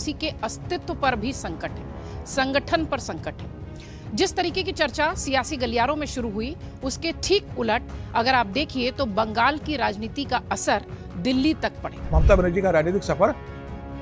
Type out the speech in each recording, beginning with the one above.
TMC के अस्तित्व पर भी संकट है, संगठन पर संकट है। जिस तरीके की चर्चा सियासी गलियारों में शुरू हुई, उसके ठीक उलट अगर आप देखिए तो बंगाल की राजनीति का असर दिल्ली तक पड़ेगा। ममता बनर्जी का राजनीतिक सफर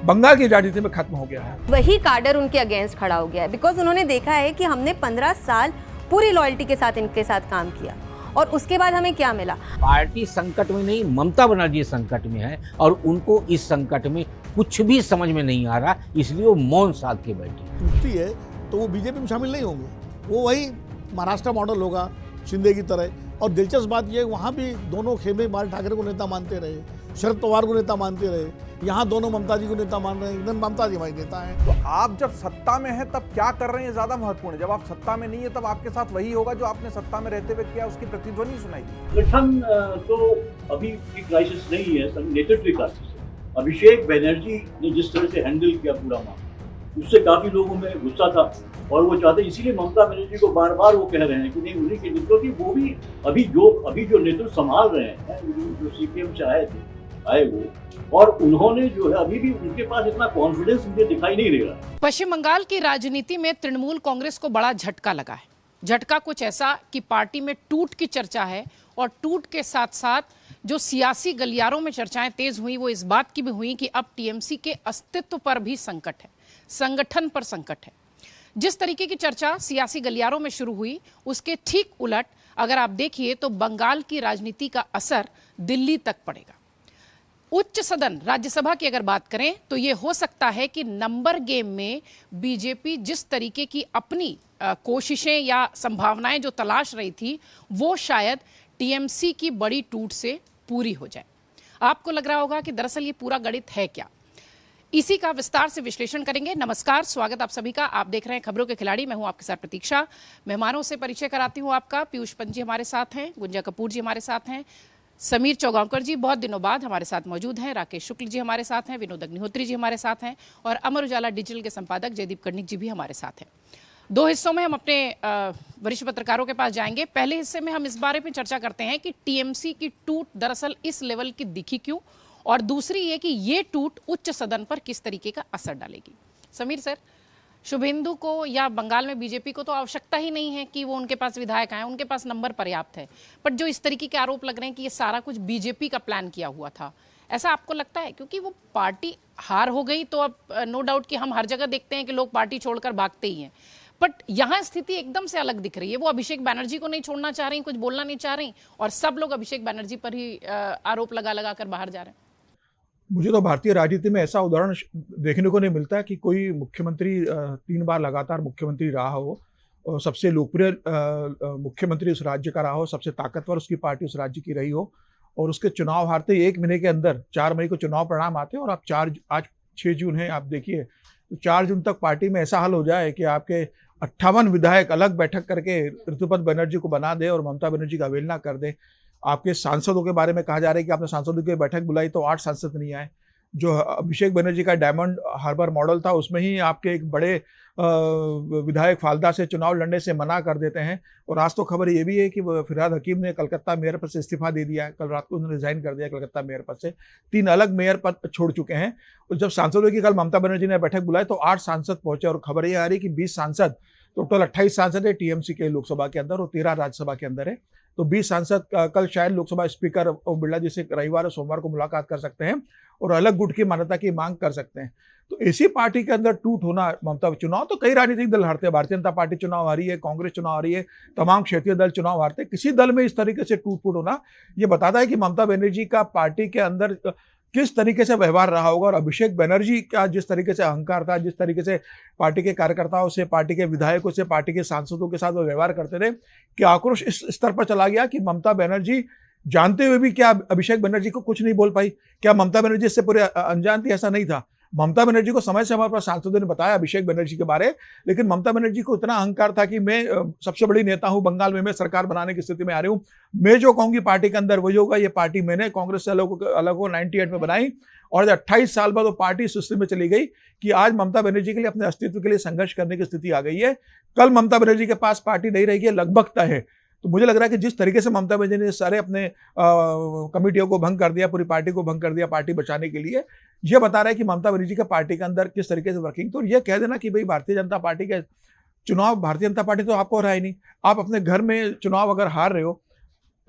बंगाल की राजनीति में खत्म हो गया है। वही काडर उनके अगेंस्ट खड़ा हो गया है, बिकॉज उन्होंने देखा है कि हमने 15 साल पूरी लॉयल्टी के साथ इनके साथ काम किया और उसके बाद हमें क्या मिला। पार्टी संकट में नहीं, ममता बनर्जी संकट में है और उनको इस संकट में कुछ भी समझ में नहीं आ रहा, इसलिए वो मौन साध के बैठे। टूटती है तो वो बीजेपी में शामिल नहीं होंगे, वो वही महाराष्ट्र मॉडल होगा शिंदे की तरह। और दिलचस्प बात यह वहाँ भी दोनों खेमे बाल ठाकरे को नेता मानते रहे, शरद पवार को नेता मानते रहे। यहाँ दोनों ममता जी को नेता मान रहे हैं, इधर ममता जी हमारी नेता हैं। तो आप जब सत्ता में हैं तब क्या कर रहे हैं ज्यादा महत्वपूर्ण है। जब आप सत्ता में नहीं है तब आपके साथ वही होगा जो आपने सत्ता में रहते हुए किया, उसकी प्रतिध्वनि सुनाई। गठन तो अभी की क्राइसिस नहीं है, सब नेतृत्व क्राइसिस है। अभिषेक बनर्जी ने जिस तरह से हैंडल किया पूरा मामला, उससे काफी लोगों में गुस्सा था और वो चाहते, इसीलिए ममता बनर्जी को बार बार वो कह रहे हैं कि नहीं, उन्हीं के नेतृत्व की वो भी अभी जो नेतृत्व संभाल रहे हैं, जो सीपीएम से आए वो, और उन्होंने जो है अभी भी उनके पास इतना कॉन्फिडेंस मुझे दिखाई नहीं दे रहा। पश्चिम बंगाल की राजनीति में तृणमूल कांग्रेस को बड़ा झटका लगा है। झटका कुछ ऐसा कि पार्टी में टूट की चर्चा है और टूट के साथ साथ जो सियासी गलियारों में चर्चाएं तेज हुई, वो इस बात की भी हुई कि अब टीएमसी के अस्तित्व पर भी संकट है, संगठन पर संकट है। जिस तरीके की चर्चा सियासी गलियारों में शुरू हुई, उसके ठीक उलट अगर आप देखिए तो बंगाल की राजनीति का असर दिल्ली तक पड़ेगा। उच्च सदन राज्यसभा की अगर बात करें तो यह हो सकता है कि नंबर गेम में बीजेपी जिस तरीके की अपनी कोशिशें या संभावनाएं जो तलाश रही थी, वो शायद टीएमसी की बड़ी टूट से पूरी हो जाए। आपको लग रहा होगा कि दरअसल ये पूरा गणित है क्या, इसी का विस्तार से विश्लेषण करेंगे। नमस्कार, स्वागत आप सभी का। आप देख रहे हैं खबरों के खिलाड़ी, मैं हूं आपके साथ प्रतीक्षा। मेहमानों से परिचय कराती हूं आपका। पीयूष पंत जी हमारे साथ हैं, गुंजा कपूर जी हमारे साथ हैं, समीर चौगांवकर जी बहुत दिनों बाद हमारे साथ मौजूद हैं, राकेश शुक्ल जी हमारे साथ हैं, विनोद अग्निहोत्री जी हमारे साथ हैं और अमर उजाला डिजिटल के संपादक जयदीप कर्णिक जी भी हमारे साथ हैं। दो हिस्सों में हम अपने वरिष्ठ पत्रकारों के पास जाएंगे। पहले हिस्से में हम इस बारे में चर्चा करते हैं कि टीएमसी की टूट दरअसल इस लेवल की दिखी क्यों, और दूसरी ये कि ये टूट उच्च सदन पर किस तरीके का असर डालेगी। समीर सर, शुभेंदु को या बंगाल में बीजेपी को तो आवश्यकता ही नहीं है कि वो उनके पास विधायक आए, उनके पास नंबर पर्याप्त है, बट जो इस तरीके के आरोप लग रहे हैं कि ये सारा कुछ बीजेपी का प्लान किया हुआ था, ऐसा आपको लगता है? क्योंकि वो पार्टी हार हो गई तो अब नो डाउट कि हम हर जगह देखते हैं कि लोग पार्टी छोड़कर भागते ही हैं, बट यहाँ स्थिति एकदम से अलग दिख रही है। वो अभिषेक बनर्जी को नहीं छोड़ना चाह रही, कुछ बोलना नहीं चाह रही, और सब लोग अभिषेक बनर्जी पर ही आरोप लगा कर बाहर जा रहे हैं। मुझे तो भारतीय राजनीति में ऐसा उदाहरण देखने को नहीं मिलता कि कोई मुख्यमंत्री 3 बार लगातार मुख्यमंत्री रहा हो और सबसे लोकप्रिय मुख्यमंत्री उस राज्य का रहा हो, सबसे ताकतवर उसकी पार्टी उस राज्य की रही हो, और उसके चुनाव हारते 1 महीने के अंदर 4 मई को चुनाव परिणाम आते हैं और आप आज 6 जून है, आप देखिए तो 4 जून तक पार्टी में ऐसा हाल हो जाए कि आपके 58 विधायक अलग बैठक करके ऋतुपत बनर्जी को बना दे और ममता बनर्जी का अवहेलना कर दे। आपके सांसदों के बारे में कहा जा रहा है कि आपने सांसदों की बैठक बुलाई तो 8 सांसद नहीं आए। जो अभिषेक बनर्जी का डायमंड हार्बर मॉडल था, उसमें ही आपके एक बड़े विधायक फालदा से चुनाव लड़ने से मना कर देते हैं। और आज तो खबर ये भी है कि फिरहाद हकीम ने कलकत्ता मेयर पद से इस्तीफा दे दिया है, कल रात को उन्होंने रिजाइन कर दिया कलकत्ता मेयर पद से। 3 अलग मेयर पद छोड़ चुके हैं। और जब सांसदों की कल ममता बनर्जी ने बैठक बुलाई तो 8 सांसद पहुंचे, और खबर ये आ रही है कि 20 सांसद, टोटल 28 सांसद है टीएमसी के लोकसभा के अंदर और 13 राज्यसभा के अंदर है। तो 20 सांसद कल शायद लोकसभा स्पीकर ओम बिरला जी से रविवार और सोमवार को मुलाकात कर सकते हैं और अलग गुट की मान्यता की मांग कर सकते हैं। तो इसी पार्टी के अंदर टूट होना, ममता चुनाव तो कई राजनीतिक दल हारते हैं, भारतीय जनता पार्टी चुनाव हारी है, कांग्रेस चुनाव हारी है, तमाम क्षेत्रीय दल चुनाव हारते हैं। किसी दल में इस तरीके से टूट फूट होना ये बताता है कि ममता बनर्जी का पार्टी के अंदर किस तरीके से व्यवहार रहा होगा। और अभिषेक बनर्जी का जिस तरीके से अहंकार था, जिस तरीके से पार्टी के कार्यकर्ताओं से, पार्टी के विधायकों से, पार्टी के सांसदों के साथ वो व्यवहार करते थे कि आक्रोश इस स्तर पर चला गया कि ममता बनर्जी जानते हुए भी क्या अभिषेक बनर्जी को कुछ नहीं बोल पाई। क्या ममता बनर्जी इससे पूरे अनजान थी? ऐसा नहीं था। ममता बनर्जी को समय समय पर सांसदों ने बताया अभिषेक बनर्जी के बारे, लेकिन ममता बनर्जी को इतना अहंकार था कि मैं सबसे बड़ी नेता हूं बंगाल में, मैं सरकार बनाने की स्थिति में आ रही हूं, मैं जो कहूंगी पार्टी के अंदर वही होगा। ये पार्टी मैंने कांग्रेस से अलग हो 98 में बनाई और 28 साल बाद वो पार्टी इस स्थिति में चली गई कि आज ममता बनर्जी के लिए अपने अस्तित्व के लिए संघर्ष करने की स्थिति आ गई है। कल ममता बनर्जी के पास पार्टी नहीं रहेगी, लगभग तय है। तो मुझे लग रहा है कि जिस तरीके से ममता बनर्जी ने सारे अपने कमेटियों को भंग कर दिया, पूरी पार्टी को भंग कर दिया पार्टी बचाने के लिए, ये बता रहा है कि ममता बनर्जी का पार्टी के अंदर किस तरीके से वर्किंग। तो ये कह देना कि भाई भारतीय जनता पार्टी के चुनाव, भारतीय जनता पार्टी तो आपको रहा ही नहीं, आप अपने घर में चुनाव अगर हार रहे हो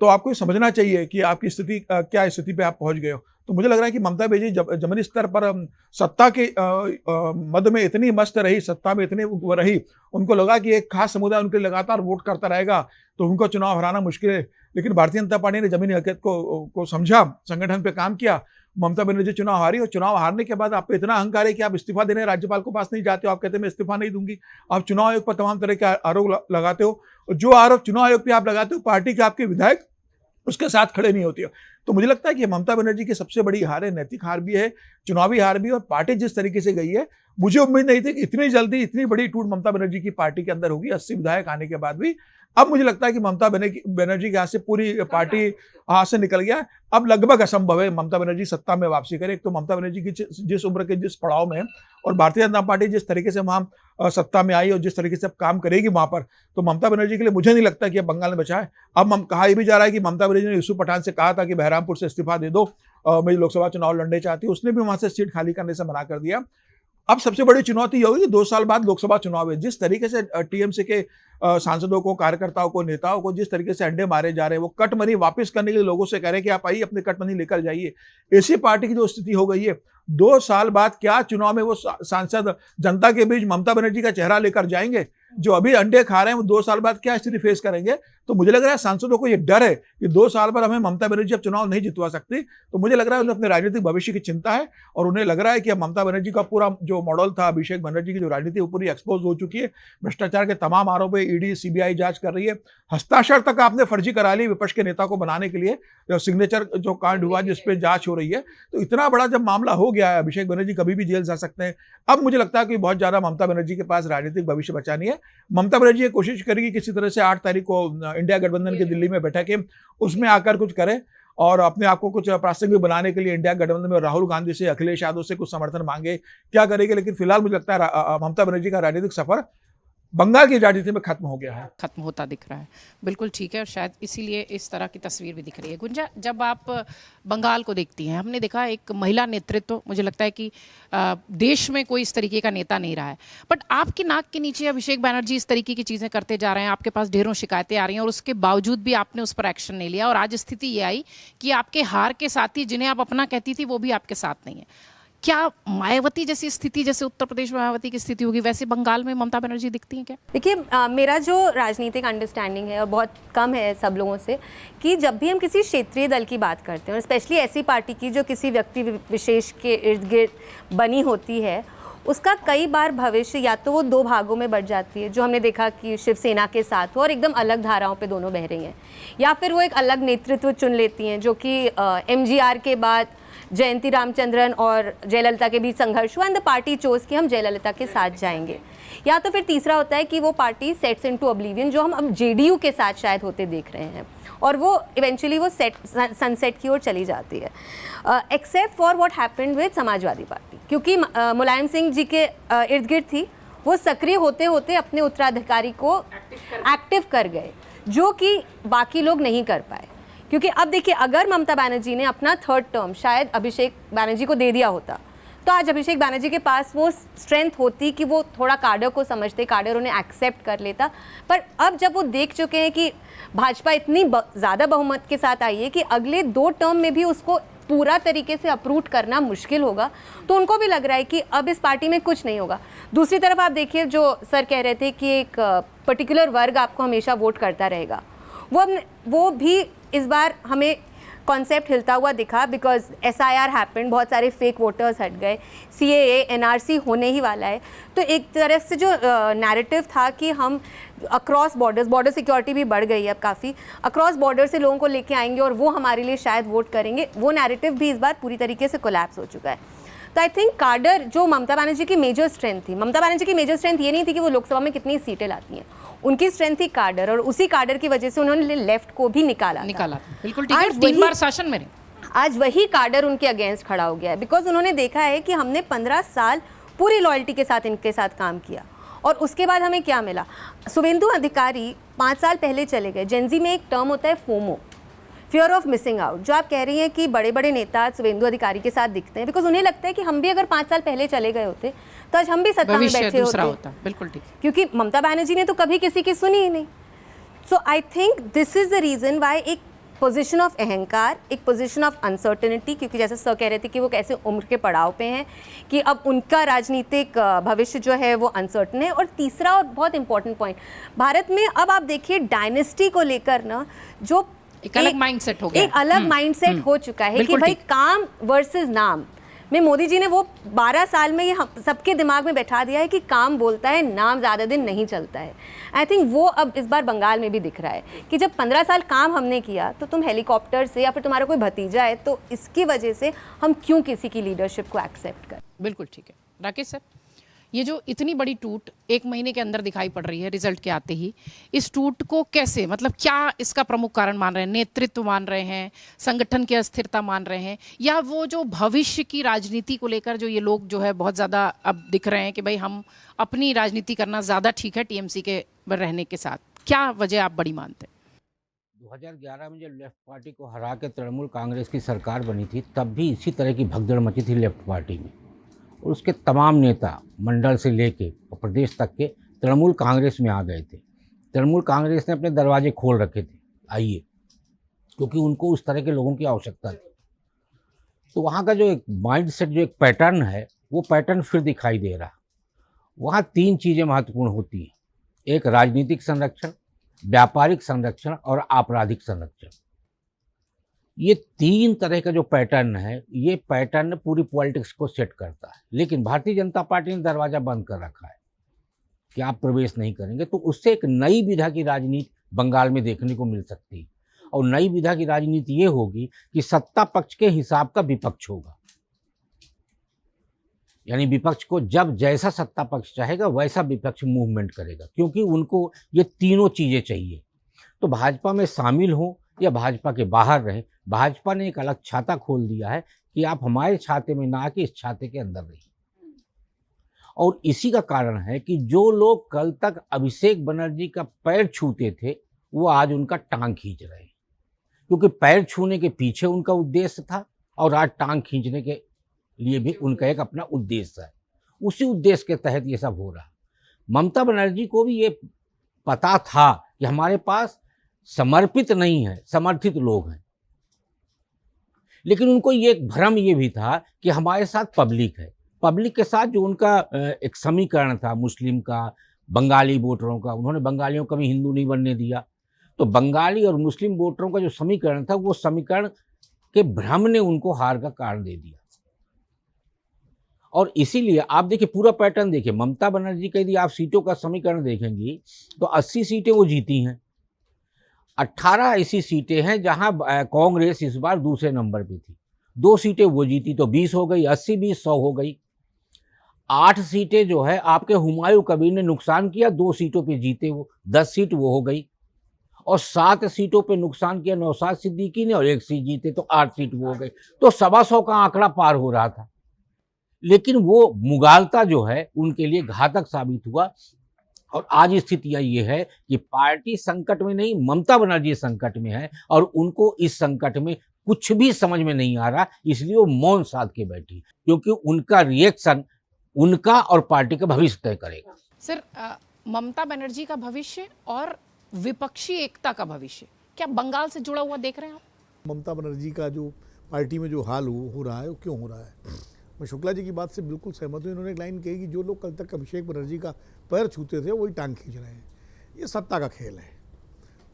तो आपको ये समझना चाहिए कि आपकी स्थिति क्या स्थिति पे आप पहुंच गए हो। तो मुझे लग रहा है कि ममता बनर्जी जमीनी स्तर पर सत्ता के मद में इतनी मस्त रही, सत्ता में इतनी रही, उनको लगा कि एक खास समुदाय उनके लगातार वोट करता रहेगा तो उनको चुनाव हराना मुश्किल है। लेकिन भारतीय जनता पार्टी ने जमीनी हकीकत को समझा, संगठन पे काम किया, ममता बनर्जी चुनाव हारी, और चुनाव हारने के बाद आप पे इतना अहंकार है कि आप इस्तीफा देने राज्यपाल के पास नहीं जाते हो, आप कहते हैं मैं इस्तीफा नहीं दूंगी। आप चुनाव आयोग पर तमाम तरह के आरोप लगाते हो, और जो आरोप चुनाव आयोग पे आप लगाते हो, पार्टी के आपके विधायक उसके साथ खड़े नहीं होती हो। तो मुझे लगता है कि ममता बनर्जी की सबसे बड़ी हार है, नैतिक हार भी है, चुनावी हार भी है, और पार्टी जिस तरीके से गई है, मुझे उम्मीद नहीं थी कि इतनी जल्दी इतनी बड़ी टूट ममता बनर्जी की पार्टी के अंदर होगी 80 विधायक आने के बाद भी। अब मुझे लगता है कि ममता बनर्जी के हाथ से पूरी पार्टी हाथ से निकल गया। अब लगभग असंभव है ममता बनर्जी सत्ता में वापसी करे। एक तो ममता बनर्जी की जिस उम्र के जिस पड़ाव में है, और भारतीय जनता पार्टी जिस तरीके से वहां सत्ता में आई और जिस तरीके से अब काम करेगी वहां पर, तो ममता बनर्जी के लिए मुझे नहीं लगता कि अब बंगाल में बचा है। अब कहा यह भी जा रहा है कि ममता बनर्जी ने यूसुफ पठान से कहा था कि बहरामपुर से इस्तीफा दे दो, मैं लोकसभा चुनाव लड़ने चाहती हूँ, उसने भी वहां से सीट खाली करने से मना कर दिया। अब सबसे बड़ी चुनौती यह होगी कि 2 साल बाद लोकसभा चुनाव है। जिस तरीके से टीएमसी के सांसदों को, कार्यकर्ताओं को, नेताओं को जिस तरीके से अंडे मारे जा रहे हैं, वो कट मनी वापस करने के लिए लोगों से कह रहे हैं कि आप आइए अपने कट मनी लेकर जाइए। ऐसी पार्टी की जो स्थिति हो गई है, 2 साल बाद क्या चुनाव में वो सांसद जनता के बीच ममता बनर्जी का चेहरा लेकर जाएंगे? जो अभी अंडे खा रहे हैं वो 2 साल बाद क्या स्थिति फेस करेंगे? तो मुझे लग रहा है सांसदों को ये डर है कि 2 साल बाद हमें ममता बनर्जी अब चुनाव नहीं जितवा सकती। तो मुझे लग रहा है उन्हें अपने राजनीतिक भविष्य की चिंता है, और उन्हें लग रहा है कि अब ममता बनर्जी का पूरा जो मॉडल था, अभिषेक बनर्जी की जो राजनीति वो पूरी एक्सपोज हो चुकी है। भ्रष्टाचार के तमाम आरोप है, ईडी सीबीआई जांच कर रही है, हस्ताक्षर तक आपने फर्जी करा ली विपक्ष के नेता को बनाने के लिए, जो सिग्नेचर जो कांड हुआ जिसपे जांच हो रही है। तो इतना बड़ा जब मामला हो गया है, अभिषेक बनर्जी कभी भी जेल जा सकते हैं। अब मुझे लगता है कि बहुत ज्यादा ममता बनर्जी के पास राजनीतिक भविष्य बचा नहीं है। ममता बनर्जी कोशिश करेगी किसी तरह से 8 तारीख को इंडिया गठबंधन की दिल्ली में बैठक है, उसमें आकर कुछ करे और अपने आप को कुछ प्रासंगिक बनाने के लिए इंडिया गठबंधन में राहुल गांधी से, अखिलेश यादव से कुछ समर्थन मांगे, क्या करेगी। लेकिन फिलहाल मुझे लगता है ममता बनर्जी का राजनीतिक सफर बंगाल की राजनीति में खत्म हो गया है, खत्म होता दिख रहा है। बिल्कुल ठीक है, और शायद इसीलिए इस तरह की तस्वीर भी दिख रही है। गुंजा, जब आप बंगाल को देखती हैं, हमने देखा एक महिला नेतृत्व, मुझे लगता है कि देश में कोई इस तरीके का नेता नहीं रहा है, बट आपकी नाक के नीचे अभिषेक बनर्जी इस तरीके की चीज़ें करते जा रहे हैं, आपके पास ढेरों शिकायतें आ रही हैं, और उसके बावजूद भी आपने उस पर एक्शन नहीं लिया, और आज स्थिति ये आई कि आपके हार के साथी जिन्हें आप अपना कहती थी वो भी आपके साथ नहीं है। क्या मायावती जैसी स्थिति, जैसे उत्तर प्रदेश में मायावती की स्थिति होगी, वैसे बंगाल में ममता बनर्जी दिखती हैं क्या? देखिए, मेरा जो राजनीतिक अंडरस्टैंडिंग है और बहुत कम है सब लोगों से, कि जब भी हम किसी क्षेत्रीय दल की बात करते हैं, और स्पेशली ऐसी पार्टी की जो किसी व्यक्ति विशेष के इर्द गिर्द बनी होती है, उसका कई बार भविष्य या तो वो 2 भागों में बढ़ जाती है, जो हमने देखा कि शिवसेना के साथ हो, और एकदम अलग धाराओं पे दोनों बह रही हैं, या फिर वो एक अलग नेतृत्व चुन लेती हैं, जो कि MGR के बाद जयंती रामचंद्रन और जयललिता के बीच संघर्ष हुआ, एंड द पार्टी चोज कि हम जयललिता के साथ जाएंगे। या तो फिर तीसरा होता है कि वो पार्टी सेट्स इनटू ऑब्लिवियन, जो हम अब JDU के साथ शायद होते देख रहे हैं, और वो इवेंचुअली वो सनसेट की ओर चली जाती है, except for what happened with Samajwadi party, क्योंकि मुलायम सिंह जी के इर्द गिर्द थी, वो सक्रिय होते होते अपने उत्तराधिकारी को एक्टिव कर गए, जो कि बाकी लोग नहीं कर पाए। क्योंकि अब देखिए, अगर ममता बनर्जी ने अपना 3rd टर्म शायद अभिषेक बनर्जी को दे दिया होता, तो आज अभिषेक बनर्जी के पास वो स्ट्रेंथ होती कि वो थोड़ा काडर को समझते, काडर उन्हें एक्सेप्ट कर लेता। पर अब जब वो देख चुके हैं कि भाजपा इतनी ज़्यादा बहुमत के साथ आई है कि अगले 2 टर्म में भी उसको पूरा तरीके से अप्रूव करना मुश्किल होगा, तो उनको भी लग रहा है कि अब इस पार्टी में कुछ नहीं होगा। दूसरी तरफ आप देखिए, जो सर कह रहे थे कि एक पर्टिकुलर वर्ग आपको हमेशा वोट करता रहेगा, वो भी इस बार हमें कॉन्सेप्ट हिलता हुआ दिखा, बिकॉज SIR हैपेंड, बहुत सारे फेक वोटर्स हट गए, CAA NRC होने ही वाला है। तो एक तरह से जो नैरेटिव था कि हम अक्रॉस बॉर्डर सिक्योरिटी भी बढ़ गई है अब काफ़ी, अक्रॉस बॉर्डर से लोगों को लेके आएंगे और वो हमारे लिए शायद वोट करेंगे, वो नैरेटिव भी इस बार पूरी तरीके से कोलैप्स हो चुका है। तो आई थिंक काडर, जो ममता बनर्जी की मेजर स्ट्रेंथ थी, ममता बनर्जी की मेजर स्ट्रेंथ ये नहीं थी कि वो लोकसभा में कितनी सीटें लाती हैं, उनकी स्ट्रेंथ थी काडर, और उसी काडर की वजह से उन्होंने लेफ्ट को भी निकाला। बिल्कुल ठीक है, 3 बार शासन में आज वही काडर उनके अगेंस्ट खड़ा हो गया है, बिकॉज उन्होंने देखा है कि हमने 15 साल पूरी लॉयल्टी के साथ इनके साथ काम किया, और उसके बाद हमें क्या मिला? शुभेंदु अधिकारी 5 साल पहले चले गए। जेनजी में एक टर्म होता है FOMO, fear of missing out, जो आप कह रही हैं कि बड़े बड़े नेता शुभेंदु अधिकारी के साथ दिखते हैं, बिकॉज उन्हें लगता है कि हम भी अगर 5 साल पहले चले गए होते तो आज हम भी सत्ता में बैठे होते। बिल्कुल ठीक। क्योंकि ममता बनर्जी ने तो कभी किसी की सुनी ही नहीं। So I think this is the reason why एक पोजीशन ऑफ अहंकार, एक पोजीशन ऑफ अनसर्टेनिटी, क्योंकि जैसे सर कह रहे थे कि वो कैसे उम्र के पड़ाव पे हैं कि अब उनका राजनीतिक भविष्य जो है वो अनसर्टन है। और तीसरा और बहुत इंपॉर्टेंट पॉइंट, भारत में अब आप देखिए डायनेस्टी को लेकर ना जो एक अलग माइंडसेट हो गया, एक अलग माइंडसेट हो चुका है कि भाई काम वर्सेस नाम में मोदी जी ने वो 12 साल में ये सबके दिमाग में बैठा दिया है कि काम बोलता है, नाम ज़्यादा दिन नहीं चलता है। आई थिंक वो अब इस बार बंगाल में भी दिख रहा है कि जब 15 साल काम हमने किया तो तुम हेलीकॉप्टर से या फिर तुम्हारा कोई भतीजा है तो इसकी वजह से हम क्यों किसी की लीडरशिप को एक्सेप्ट करें। बिल्कुल ठीक है। राकेश सर, ये जो इतनी बड़ी टूट 1 महीने के अंदर दिखाई पड़ रही है रिजल्ट के आते ही, इस टूट को कैसे, मतलब क्या इसका प्रमुख कारण मान रहे हैं? नेतृत्व मान रहे हैं, संगठन की अस्थिरता मान रहे हैं, या वो जो भविष्य की राजनीति को लेकर जो ये लोग जो है बहुत ज़्यादा अब दिख रहे हैं कि भाई हम अपनी राजनीति करना ज़्यादा ठीक है टीएमसी के रहने के साथ? क्या वजह आप बड़ी मानते हैं? 2011 में जब लेफ्ट पार्टी को हरा के तृणमूल कांग्रेस की सरकार बनी थी, तब भी इसी तरह की भगदड़ मची थी लेफ्ट पार्टी में, और उसके तमाम नेता मंडल से लेके और प्रदेश तक के तृणमूल कांग्रेस में आ गए थे। तृणमूल कांग्रेस ने अपने दरवाजे खोल रखे थे, आइए, क्योंकि उनको उस तरह के लोगों की आवश्यकता थी। तो वहाँ का जो एक माइंडसेट, जो एक पैटर्न है, वो पैटर्न फिर दिखाई दे रहा। वहाँ 3 चीज़ें महत्वपूर्ण होती हैं, एक राजनीतिक संरक्षण, व्यापारिक संरक्षण और आपराधिक संरक्षण। ये 3 तरह का जो पैटर्न है, ये पैटर्न पूरी पॉलिटिक्स को सेट करता है। लेकिन भारतीय जनता पार्टी ने दरवाज़ा बंद कर रखा है कि आप प्रवेश नहीं करेंगे, तो उससे एक नई विधा की राजनीति बंगाल में देखने को मिल सकती है। और नई विधा की राजनीति ये होगी कि सत्ता पक्ष के हिसाब का विपक्ष होगा, यानी विपक्ष को जब जैसा सत्ता पक्ष चाहेगा वैसा विपक्ष मूवमेंट करेगा, क्योंकि उनको ये तीनों चीज़ें चाहिए। तो भाजपा में शामिल हो या भाजपा के बाहर रहे, भाजपा ने एक अलग छाता खोल दिया है कि आप हमारे छाते में ना आके इस छाते के अंदर रहिए। और इसी का कारण है कि जो लोग कल तक अभिषेक बनर्जी का पैर छूते थे, वो आज उनका टांग खींच रहे हैं, क्योंकि पैर छूने के पीछे उनका उद्देश्य था और आज टांग खींचने के लिए भी उनका एक अपना उद्देश्य है। उसी उद्देश्य के तहत ये सब हो रहा। ममता बनर्जी को भी ये पता था कि हमारे पास समर्पित नहीं है, समर्थित लोग हैं, लेकिन उनको ये एक भ्रम ये भी था कि हमारे साथ पब्लिक है। पब्लिक के साथ जो उनका एक समीकरण था मुस्लिम का, बंगाली वोटरों का, उन्होंने बंगालियों का भी हिंदू नहीं बनने दिया। तो बंगाली और मुस्लिम वोटरों का जो समीकरण था, वो समीकरण के भ्रम ने उनको हार का कारण दे दिया। और इसीलिए आप देखिए पूरा पैटर्न देखिए, ममता बनर्जी का यदि आप सीटों का समीकरण देखेंगी तो 80 सीटें वो जीती हैं। 18 ऐसी सीटें हैं जहां कांग्रेस इस बार दूसरे नंबर पे थी। 2 सीटें वो जीती तो 20 हो गई, 80-20 100 हो गई। 8 सीटें जो है आपके हुमायूं कबीर ने नुकसान किया, 2 सीटों पे जीते वो, 10 सीट वो हो गई। और 7 सीटों पे नुकसान किया नौशाद सिद्दीकी ने और 1 सीट जीते तो 8 सीट वो हो गई। तो 125 का आंकड़ा पार हो रहा था, लेकिन वो मुगालता जो है उनके लिए घातक साबित हुआ। और आज स्थितियां ये है कि पार्टी संकट में नहीं, ममता बनर्जी संकट में है, और उनको इस संकट में कुछ भी समझ में नहीं आ रहा, इसलिए वो मौन साध के बैठी, क्योंकि उनका रिएक्शन उनका और पार्टी का भविष्य तय करेगा। सर, ममता बनर्जी का भविष्य और विपक्षी एकता का भविष्य क्या बंगाल से जुड़ा हुआ देख रहे हैं आप? ममता बनर्जी का जो पार्टी में जो हाल हो रहा है वो क्यों हो रहा है? मैं शुक्ला जी की बात से बिल्कुल सहमत हूँ। इन्होंने एक लाइन कही कि जो लोग कल तक अभिषेक बनर्जी का पैर छूते थे वही टांग खींच रहे हैं। ये सत्ता का खेल है।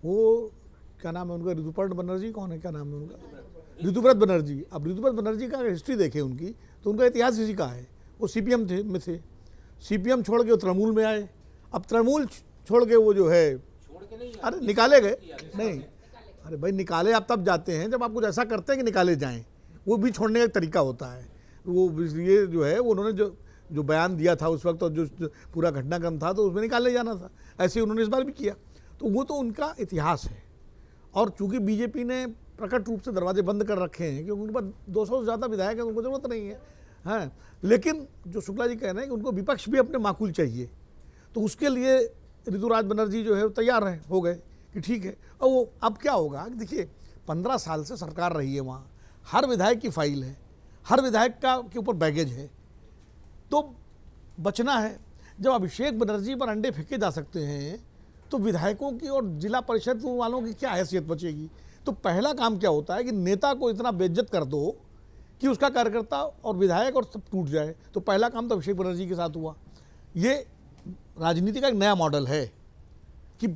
वो क्या नाम है उनका, ऋतुपर्ण बनर्जी, कौन है, क्या नाम है उनका, ऋतुव्रत बनर्जी। अब ऋतुव्रत बनर्जी का हिस्ट्री देखें उनकी तो उनका इतिहास इसी का है। वो सीपीएम में थे, सीपीएम छोड़ के वो तृणमूल में आए। अब तृणमूल छोड़ के वो जो है, अरे निकाले गए नहीं, अरे भाई निकाले आप तब जाते हैं जब आप कुछ ऐसा करते हैं कि निकाले जाएं। वो भी छोड़ने का एक तरीका होता है। वो ये जो है वो उन्होंने जो बयान दिया था उस वक्त और जो पूरा घटनाक्रम था तो उसमें निकाले जाना था। ऐसे उन्होंने इस बार भी किया। तो वो तो उनका इतिहास है। और चूंकि बीजेपी ने प्रकट रूप से दरवाजे बंद कर रखे हैं क्योंकि उनके पास 200 से ज़्यादा विधायक हैं, उनको ज़रूरत नहीं है। हाँ, लेकिन जो शुक्ला जी कह रहे हैं कि उनको विपक्ष भी अपने माकूल चाहिए, तो उसके लिए ऋतुराज बनर्जी जो है वो तैयार हो गए कि ठीक है। और वो अब क्या होगा, देखिए 15 साल से सरकार रही है वहाँ, हर विधायक की फाइल है, हर विधायक के ऊपर बैगेज है, तो बचना है। जब अभिषेक बनर्जी पर अंडे फेंके जा सकते हैं तो विधायकों की और जिला परिषद वालों की क्या हैसियत बचेगी। तो पहला काम क्या होता है कि नेता को इतना बेइज्जत कर दो कि उसका कार्यकर्ता और विधायक और सब टूट जाए। तो पहला काम तो अभिषेक बनर्जी के साथ हुआ। ये राजनीति का एक नया मॉडल है कि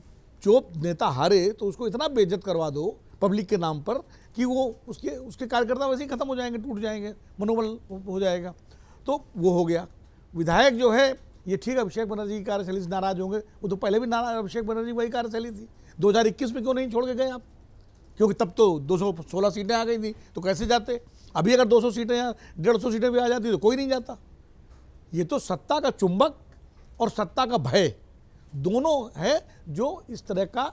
जो नेता हारे तो उसको इतना बेइज्जत करवा दो पब्लिक के नाम पर कि वो उसके कार्यकर्ता वैसे ही खत्म हो जाएंगे, टूट जाएंगे, मनोबल हो जाएगा। तो वो हो गया। विधायक जो है ये ठीक, अभिषेक बनर्जी की कार्यशैली से नाराज होंगे, वो तो पहले भी नाराज, अभिषेक बनर्जी वही कार्यशैली थी। 2021 में क्यों नहीं छोड़ के गए आप? क्योंकि तब तो 216 सीटें आ गई थी, तो कैसे जाते? अभी अगर 200 सीटें या 150 सीटें भी आ जाती तो कोई नहीं जाता। ये तो सत्ता का चुंबक और सत्ता का भय दोनों है जो इस तरह का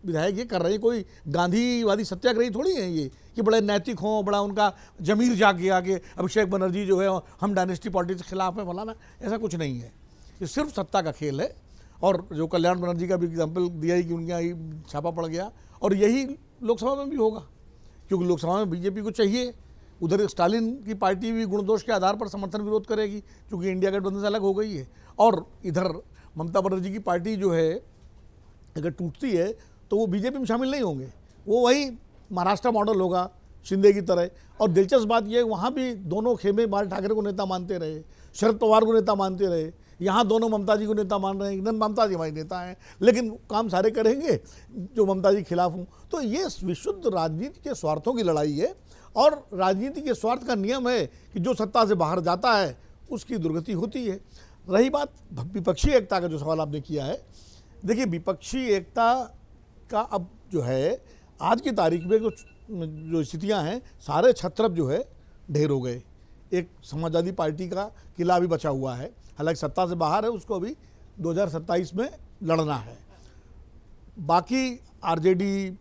विधायक ये कर रहे हैं। कोई गांधीवादी सत्याग्रही थोड़ी है ये कि बड़े नैतिक हों, बड़ा उनका जमीर जाग गया कि अभिषेक बनर्जी जो है हम डायनेस्टी पॉलिटिक्स के खिलाफ है, फलाना, ऐसा कुछ नहीं है। ये सिर्फ सत्ता का खेल है। और जो कल्याण बनर्जी का भी एग्जाम्पल दिया ही कि उनके यहाँ छापा पड़ गया, और यही लोकसभा में भी होगा, क्योंकि लोकसभा में बीजेपी को चाहिए। उधर स्टालिन की पार्टी भी गुणदोष के आधार पर समर्थन विरोध करेगी क्योंकि इंडिया गठबंधन से अलग हो गई है। और इधर ममता बनर्जी की पार्टी जो है अगर टूटती है तो वो बीजेपी में शामिल नहीं होंगे, वो वही महाराष्ट्र मॉडल होगा शिंदे की तरह। और दिलचस्प बात यह, वहाँ भी दोनों खेमे बाल ठाकरे को नेता मानते रहे, शरद पवार को नेता मानते रहे, यहाँ दोनों ममता जी को नेता मान रहे हैं। ममता जी हमारी नेता हैं, लेकिन काम सारे करेंगे जो ममता जी के खिलाफ हों। तो ये विशुद्ध राजनीति के स्वार्थों की लड़ाई है, और राजनीति के स्वार्थ का नियम है कि जो सत्ता से बाहर जाता है उसकी दुर्गति होती है। रही बात विपक्षी एकता का जो सवाल आपने किया है, देखिए विपक्षी एकता का अब जो है आज की तारीख में जो स्थितियां हैं, सारे छत्रप जो है ढेर हो गए। एक समाजवादी पार्टी का किला भी बचा हुआ है, हालांकि सत्ता से बाहर है, उसको अभी 2027 में लड़ना है। बाकी आरजेडी,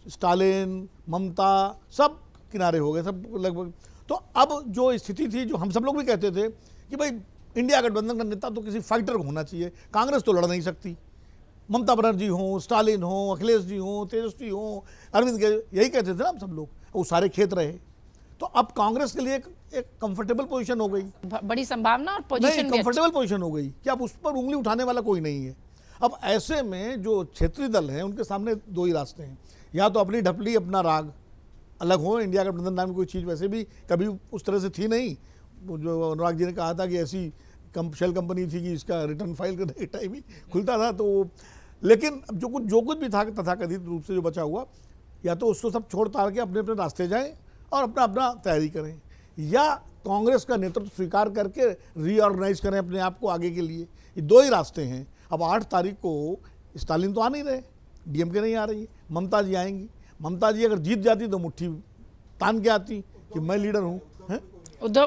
स्टालिन, ममता सब किनारे हो गए, सब लगभग। तो अब जो स्थिति थी, जो हम सब लोग भी कहते थे कि भाई इंडिया गठबंधन का नेता तो किसी फाइटर को होना चाहिए, कांग्रेस तो लड़ नहीं सकती। ममता बनर्जी हो, स्टालिन हो, अखिलेश जी हो, तेजस्वी हो, अरविंद के, यही कहते थे ना हम सब लोग। वो सारे खेत रहे। तो अब कांग्रेस के लिए एक कंफर्टेबल पोजीशन हो गई, बड़ी संभावना और पोजीशन नहीं, कंफर्टेबल पोजीशन हो गई कि अब उस पर उंगली उठाने वाला कोई नहीं है। अब ऐसे में जो क्षेत्रीय दल हैं उनके सामने दो ही रास्ते हैं, या तो अपनी ढपली अपना राग अलग हो। इंडिया गठबंधन नाम की कोई चीज़ वैसे भी कभी उस तरह से थी नहीं। जो अनुराग जी ने कहा था कि ऐसी शेल कंपनी थी कि इसका रिटर्न फाइल करने के टाइम ही खुलता था। तो लेकिन अब जो कुछ भी था तथाकथित रूप से जो बचा हुआ, या तो उसको सब छोड़ तार के अपने अपने रास्ते जाएं और अपना अपना तैयारी करें, या कांग्रेस का नेतृत्व स्वीकार करके रीऑर्गेनाइज करें अपने आप को आगे के लिए। ये दो ही रास्ते हैं। अब 8 तारीख को स्टालिन तो आ नहीं रहे, डीएमके नहीं आ रही, ममता जी आएंगी। ममता जी अगर जीत जाती तो मुट्ठी तान के आती कि मैं लीडर हूँ। उद्धव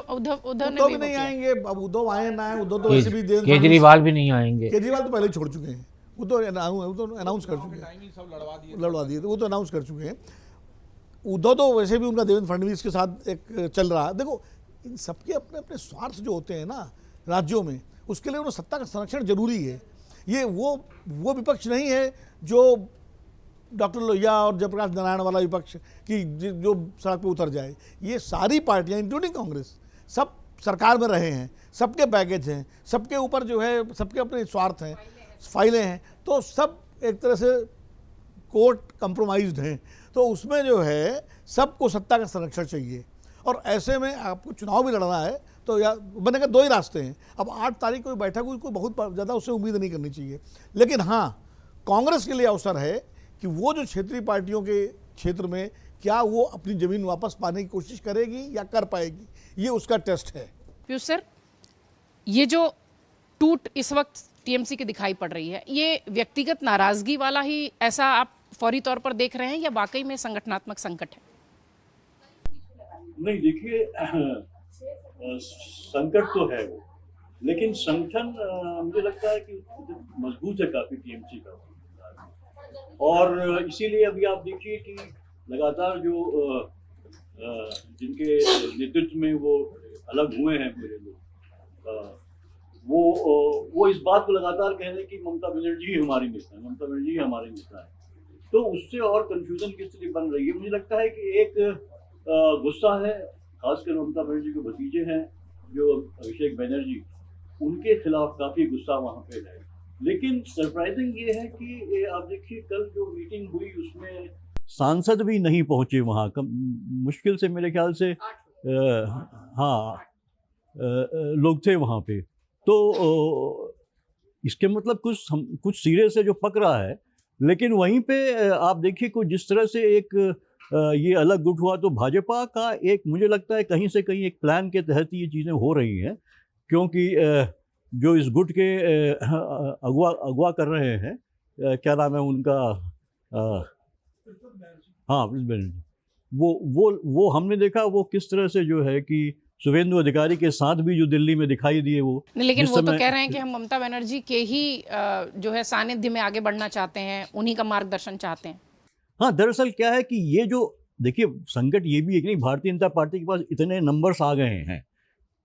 भी नहीं आएंगे। अब उद्धव आए ना आए, उद्धव तो वैसे भी केजरीवाल भी नहीं आएंगे। केजरीवाल तो पहले छोड़ चुके हैं, वो तो अनाउंस कर चुके हैं, लड़वा दिए थे, वो तो अनाउंस कर चुके हैं। उद्धव तो वैसे भी उनका देवेंद्र फडणवीस के साथ एक चल रहा है। देखो इन सबके अपने अपने स्वार्थ जो होते हैं ना राज्यों में, उसके लिए उन्हें सत्ता का संरक्षण जरूरी है। ये वो विपक्ष नहीं है जो डॉक्टर लोहिया और जयप्रकाश नारायण वाला विपक्ष कि जो सड़क पे उतर जाए। ये सारी पार्टियां इंक्लूडिंग कांग्रेस सब सरकार में रहे हैं, सबके बैगेज हैं, सबके ऊपर जो है सबके अपने स्वार्थ हैं, फाइलें हैं, तो सब एक तरह से कोर्ट कंप्रोमाइज्ड हैं। तो उसमें जो है सबको सत्ता का संरक्षण चाहिए। और ऐसे में आपको चुनाव भी लड़ना है तो या बने का दो ही रास्ते हैं। अब 8 तारीख को बैठक हुई, कोई बहुत ज़्यादा उससे उम्मीद नहीं करनी चाहिए। लेकिन हाँ, कांग्रेस के लिए अवसर है कि वो जो क्षेत्रीय पार्टियों के क्षेत्र में क्या वो अपनी ज़मीन वापस पाने की कोशिश करेगी या कर पाएगी, ये उसका टेस्ट है। पीयूष सर, ये जो टूट इस वक्त टीएमसी की दिखाई पड़ रही है, ये व्यक्तिगत नाराजगी वाला ही ऐसा आप फौरी तौर पर देख रहे हैं या वाकई में संगठनात्मक संकट है? नहीं, देखिए संकट तो है वो, लेकिन संगठन मुझे लगता है कि मजबूत है काफी टीएमसी का। और इसीलिए अभी आप देखिए कि लगातार जो जिनके नेतृत्व में वो अलग हुए हैं पूरे लोग, वो इस बात को लगातार कह रहे हैं कि ममता बनर्जी ही हमारी नेता है, ममता बनर्जी ही हमारे नेता है। तो उससे और कंफ्यूजन की स्थिति बन रही है। मुझे लगता है कि एक गुस्सा है, खासकर ममता बनर्जी के भतीजे हैं जो अभिषेक बनर्जी, उनके खिलाफ काफी गुस्सा वहां पे है। लेकिन सरप्राइजिंग ये है कि आप देखिए कल जो मीटिंग हुई उसमें सांसद भी नहीं पहुंचे वहाँ, मुश्किल से मेरे ख्याल से लोग थे वहाँ पे। तो इसके मतलब कुछ सीरियस है जो पक रहा है। लेकिन वहीं पे आप देखिए कुछ जिस तरह से एक ये अलग गुट हुआ, तो भाजपा का एक मुझे लगता है कहीं से कहीं एक प्लान के तहत ये चीज़ें हो रही हैं, क्योंकि जो इस गुट के अगवा कर रहे हैं, क्या नाम है उनका, हाँ प्रिंस बनर्जी, वो हमने देखा वो किस तरह से जो है कि शुभेंदु अधिकारी के साथ भी जो दिल्ली में दिखाई दिए वो। लेकिन वो तो कह रहे हैं कि हम ममता बनर्जी के ही जो है सानिध्य में आगे बढ़ना चाहते हैं, उन्हीं का मार्गदर्शन चाहते हैं। हाँ, दरअसल क्या है कि ये जो देखिए संकट ये भी है कि नहीं, भारतीय जनता पार्टी के पास इतने नंबर्स आ गए हैं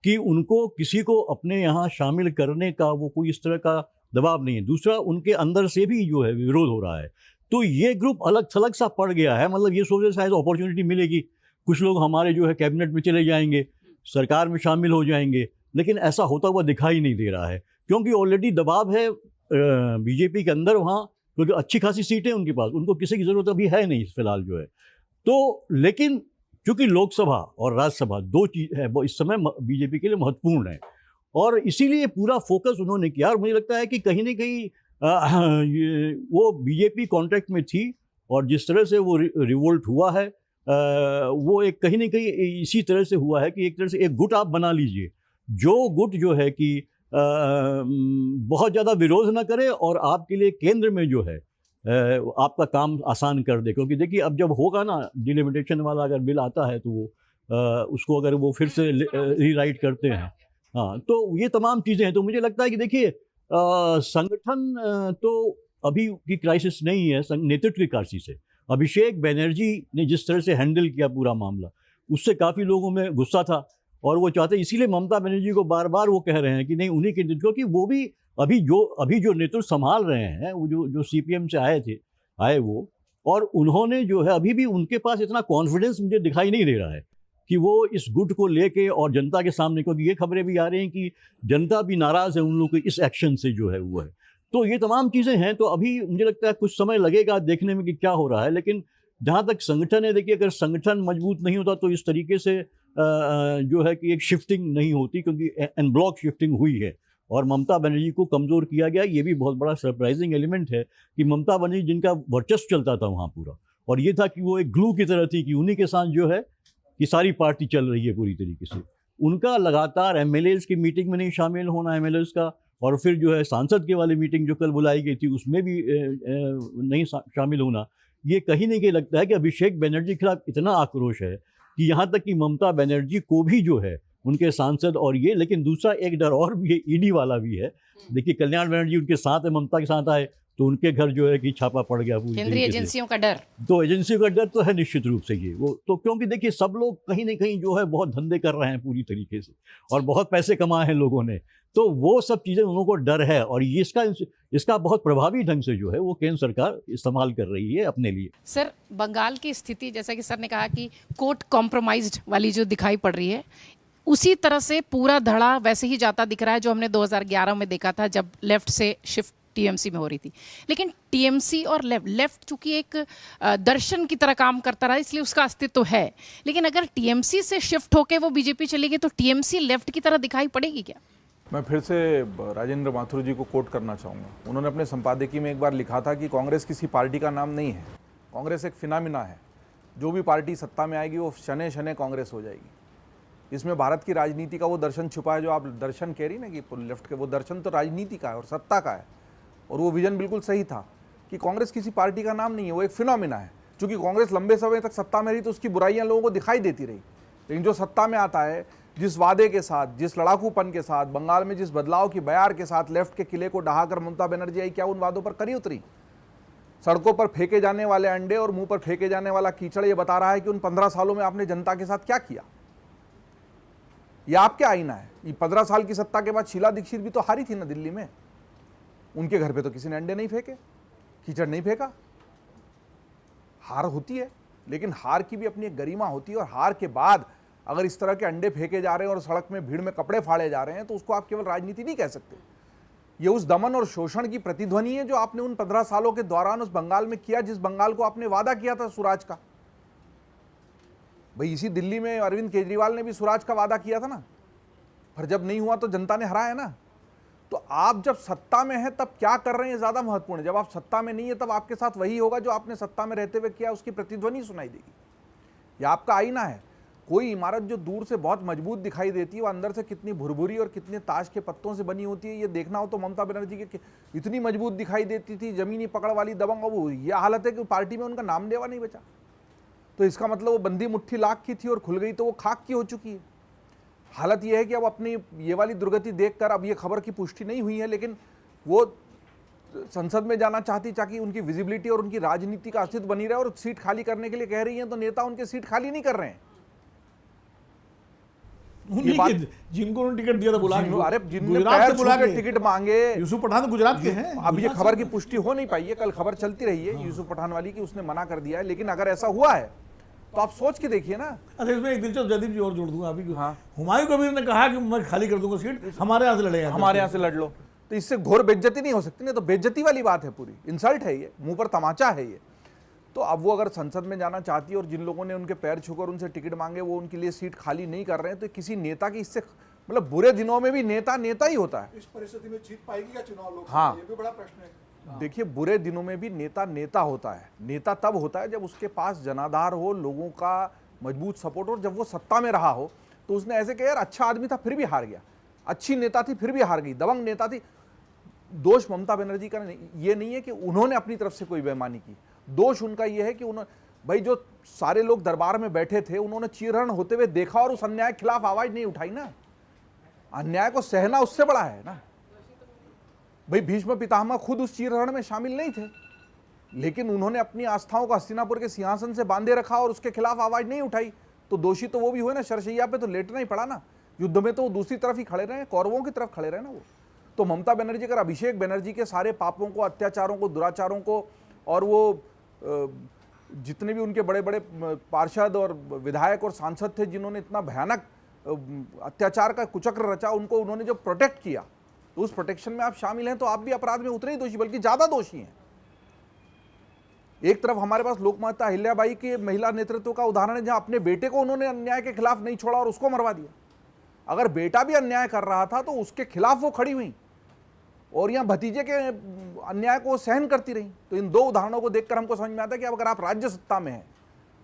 कि उनको किसी को अपने यहाँ शामिल करने का वो कोई इस तरह का दबाव नहीं है। दूसरा, उनके अंदर से भी जो है विरोध हो रहा है। तो ये ग्रुप अलग थलग सा पड़ गया है। मतलब ये सोचे शायद अपॉर्चुनिटी मिलेगी, कुछ लोग हमारे जो है कैबिनेट में चले जाएंगे, सरकार में शामिल हो जाएंगे, लेकिन ऐसा होता हुआ दिखाई नहीं दे रहा है, क्योंकि ऑलरेडी दबाव है बीजेपी के अंदर वहाँ, क्योंकि अच्छी खासी सीटें उनके पास, उनको किसी की ज़रूरत अभी है नहीं फिलहाल जो है। तो लेकिन चूँकि लोकसभा और राज्यसभा दो चीज़ है वो इस समय बीजेपी के लिए महत्वपूर्ण है, और इसीलिए पूरा फोकस उन्होंने किया। और मुझे लगता है कि कहीं ना कहीं वो बीजेपी कॉन्ट्रैक्ट में थी, और जिस तरह से वो रिवोल्ट हुआ है वो एक कहीं ना कहीं इसी तरह से हुआ है कि एक तरह से एक गुट आप बना लीजिए, जो गुट जो है कि बहुत ज़्यादा विरोध ना करे और आपके लिए केंद्र में जो है आपका काम आसान कर दे। क्योंकि देखिए अब जब होगा ना डिलिमिटेशन वाला अगर बिल आता है तो वो उसको अगर वो फिर से रीराइट करते हैं, हाँ, तो ये तमाम चीज़ें हैं। तो मुझे लगता है कि देखिए संगठन तो अभी की क्राइसिस नहीं है, नेतृत्व की क्राइसिस है। अभिषेक बनर्जी ने जिस तरह से हैंडल किया पूरा मामला, उससे काफ़ी लोगों में गुस्सा था, और वो चाहते, इसीलिए ममता बनर्जी को बार बार वो कह रहे हैं कि नहीं उन्हीं के, क्योंकि वो भी अभी जो नेतृत्व संभाल रहे हैं, वो जो सीपीएम से आए वो, और उन्होंने जो है अभी भी उनके पास इतना कॉन्फिडेंस मुझे दिखाई नहीं दे रहा है कि वो इस गुट को लेके और जनता के सामने, क्योंकि ये खबरें भी आ रही हैं कि जनता भी नाराज़ है उन लोगों के इस एक्शन से जो है वो है। तो ये तमाम चीज़ें हैं। तो अभी मुझे लगता है कुछ समय लगेगा देखने में कि क्या हो रहा है। लेकिन जहाँ तक संगठन है, देखिए अगर संगठन मजबूत नहीं होता तो इस तरीके से जो है कि एक शिफ्टिंग नहीं होती, क्योंकि एन ब्लॉक शिफ्टिंग हुई है और ममता बनर्जी को कमज़ोर किया गया। ये भी बहुत बड़ा सरप्राइजिंग एलिमेंट है कि ममता बनर्जी जिनका वर्चस्व चलता था वहाँ पूरा, और ये था कि वो एक ग्लू की तरह थी कि उन्हीं के साथ जो है कि सारी पार्टी चल रही है पूरी तरीके से। उनका लगातार एमएलएज की मीटिंग में नहीं शामिल होना, एमएलएज का, और फिर जो है सांसद के वाली मीटिंग जो कल बुलाई गई थी उसमें भी नहीं शामिल होना, ये कहीं ना कहीं लगता है कि अभिषेक बनर्जी के खिलाफ इतना आक्रोश है कि यहाँ तक कि ममता बनर्जी को भी जो है उनके सांसद और ये, लेकिन दूसरा एक डर और भी है, ईडी वाला भी है। देखिए कल्याण बनर्जी उनके साथ है, ममता के साथ आए तो उनके घर जो है कि छापा पड़ गया पूरी केंद्रीय एजेंसियों का डर, तो एजेंसियों का डर तो है निश्चित रूप से ये वो तो, क्योंकि देखिए सब लोग कहीं ना कहीं जो है बहुत धंधे कर रहे हैं पूरी तरीके से, और बहुत पैसे कमाए हैं लोगों ने, तो वो सब चीज़ें उन लोगों को डर है, और ये इसका बहुत प्रभावी ढंग से जो है वो केंद्र सरकार इस्तेमाल कर रही है अपने लिए। सर बंगाल की स्थिति, जैसा कि सर ने कहा कि कोर्ट कॉम्प्रोमाइज्ड वाली जो दिखाई पड़ रही है, उसी तरह से पूरा धड़ा वैसे ही जाता दिख रहा है जो हमने 2011 में देखा था जब लेफ्ट से शिफ्ट टीएमसी में हो रही थी। लेकिन टीएमसी और लेफ्ट चूंकि एक दर्शन की तरह काम करता रहा, इसलिए उसका अस्तित्व तो है। लेकिन अगर टीएमसी से शिफ्ट होके वो बीजेपी चलेगी तो टीएमसी लेफ्ट की तरह दिखाई पड़ेगी क्या? मैं फिर से राजेंद्र माथुर जी को कोट करना चाहूँगा। उन्होंने अपने संपादकीय में एक बार लिखा था कि कांग्रेस किसी पार्टी का नाम नहीं है, कांग्रेस एक फिनोमिना है। जो भी पार्टी सत्ता में आएगी वो शने शने कांग्रेस हो जाएगी। इसमें भारत की राजनीति का वो दर्शन छुपा है जो आप दर्शन कह रही ना कि लेफ्ट के, वो दर्शन तो राजनीति का है और सत्ता का है। और वो विजन बिल्कुल सही था कि कांग्रेस किसी पार्टी का नाम नहीं है, वो एक फिनोमिना है। चूँकि कांग्रेस लंबे समय तक सत्ता में रही तो उसकी बुराइयाँ लोगों को दिखाई देती रही, लेकिन जो सत्ता में आता है, जिस वादे के साथ, जिस लड़ाकूपन के साथ, बंगाल में जिस बदलाव की बयार के साथ लेफ्ट के किले को ढहाकर ममता बनर्जी आई, क्या उन वादों पर खरी उतरी? सड़कों पर फेंके जाने वाले अंडे और मुंह पर फेंके जाने वाला कीचड़ ये बता रहा है कि उन 15 सालों में आपने जनता के साथ क्या किया। ये आपके आईना है। ये 15 साल की सत्ता के बाद शीला दीक्षित भी तो हारी थी ना दिल्ली में, उनके घर पे तो किसी ने अंडे नहीं फेंके, कीचड़ नहीं फेंका। हार होती है, लेकिन हार की भी अपनी एक गरिमा होती है, और हार के बाद अगर इस तरह के अंडे फेंके जा रहे हैं और सड़क में भीड़ में कपड़े फाड़े जा रहे हैं तो उसको आप केवल राजनीति नहीं कह सकते। ये उस दमन और शोषण की प्रतिध्वनि है जो आपने उन 15 सालों के दौरान उस बंगाल में किया, जिस बंगाल को आपने वादा किया था स्वराज का। भाई इसी दिल्ली में अरविंद केजरीवाल ने भी स्वराज का वादा किया था ना, पर जब नहीं हुआ तो जनता ने हराया ना। तो आप जब सत्ता में हैं तब क्या कर रहे हैं ज्यादा महत्वपूर्ण है। जब आप सत्ता में नहीं है तब आपके साथ वही होगा जो आपने सत्ता में रहते हुए किया, उसकी प्रतिध्वनि सुनाई देगी। यह आपका आईना है। कोई इमारत जो दूर से बहुत मजबूत दिखाई देती है वो अंदर से कितनी भुरभुरी और कितने ताश के पत्तों से बनी होती है, ये देखना हो तो ममता बनर्जी के इतनी मजबूत दिखाई देती थी, जमीनी पकड़ वाली दबंग, अब यह हालत है कि पार्टी में उनका नाम लेवा नहीं बचा। तो इसका मतलब वो बंदी मुट्ठी लाख की थी और खुल गई तो वो खाक की हो चुकी है। हालत यह है कि अब अपनी ये वाली दुर्गति देखकर, अब ये खबर की पुष्टि नहीं हुई है, लेकिन वो संसद में जाना चाहती ताकि उनकी विजिबिलिटी और उनकी राजनीति का अस्तित्व बनी रहे, और सीट खाली करने के लिए कह रही हैं तो नेता उनके सीट खाली नहीं कर रहे हैं। जिनको उन्होंने टिकट दिया था बुला के, अरे जिनने गुजरात पैर से बुला छू के के टिकट मांगे, यूसुफ पठान तो गुजरात के हैं। अब ये खबर की पुष्टि हो नहीं पाई है, कल खबर चलती रही है यूसुफ पठान वाली की उसने मना कर दिया है, लेकिन अगर ऐसा हुआ है तो आप सोच के देखिए ना। अच्छा, इसमें एक दिलचस्प जयदीप जी और जोड़ दूंगा अभी। हाँ। हुमायूं कबीर ने कहा कि मैं खाली कर दूंगा सीट, हमारे यहाँ से लड़े, हमारे यहाँ से लड़ लो। तो इससे घोर बेइज्जती नहीं हो सकती ना, तो बेइज्जती वाली बात है, पूरी इंसल्ट है ये, मुंह पर तमाचा है ये। तो अब वो अगर संसद में जाना चाहती है और जिन लोगों ने उनके पैर छूकर उनसे टिकट मांगे वो उनके लिए सीट खाली नहीं कर रहे हैं, तो किसी नेता की इससे मतलब बुरे दिनों में भी नेता नेता ही होता है। इस परिस्थिति में जीत पाएगी क्या चुनाव लोग? हाँ, ये भी बड़ा प्रश्न है। देखिए बुरे दिनों में भी नेता नेता होता है। नेता तब होता है जब उसके पास जनाधार हो, लोगों का मजबूत सपोर्ट हो। जब वो सत्ता में रहा हो तो उसने ऐसे कहा यार अच्छा आदमी था फिर भी हार गया, अच्छी नेता थी फिर भी हार गई, दबंग नेता थी। दोष ममता बनर्जी का ये नहीं है कि उन्होंने अपनी तरफ से कोई बेईमानी की, दोष उनका ये है कि उन्होंने भाई जो सारे लोग दरबार में बैठे थे उन्होंने चीरहरण होते हुए देखा और उस अन्याय के खिलाफ आवाज नहीं उठाई ना। अन्याय को सहना उससे बड़ा है ना। भाई भीष्म पितामह खुद उस चीरहरण में शामिल नहीं थे, लेकिन उन्होंने अपनी आस्थाओं को हस्तिनापुर के सिंहासन से बांधे रखा और उसके खिलाफ आवाज नहीं उठाई, तो दोषी तो वो भी हुए ना। शरशैया पे तो लेटना ही पड़ा ना, युद्ध में तो वो दूसरी तरफ ही खड़े रहे, कौरवों की तरफ खड़े रहे ना वो। तो ममता बनर्जी अगर अभिषेक बनर्जी के सारे पापों को, अत्याचारों को, दुराचारों को, और वो जितने भी उनके बड़े बड़े पार्षद और विधायक और सांसद थे जिन्होंने इतना भयानक अत्याचार का कुचक्र रचा, उनको उन्होंने जो प्रोटेक्ट किया, तो उस प्रोटेक्शन में आप शामिल हैं तो आप भी अपराध में उतने ही दोषी, बल्कि ज्यादा दोषी हैं। एक तरफ हमारे पास लोकमाता अहिल्याबाई के महिला नेतृत्व का उदाहरण है, जहां अपने बेटे को उन्होंने अन्याय के खिलाफ नहीं छोड़ा और उसको मरवा दिया। अगर बेटा भी अन्याय कर रहा था तो उसके खिलाफ वो खड़ी हुई, और यहाँ भतीजे के अन्याय को सहन करती रही। तो इन दो उदाहरणों को देखकर हमको समझ में आता है कि अगर आप राज्य सत्ता में हैं,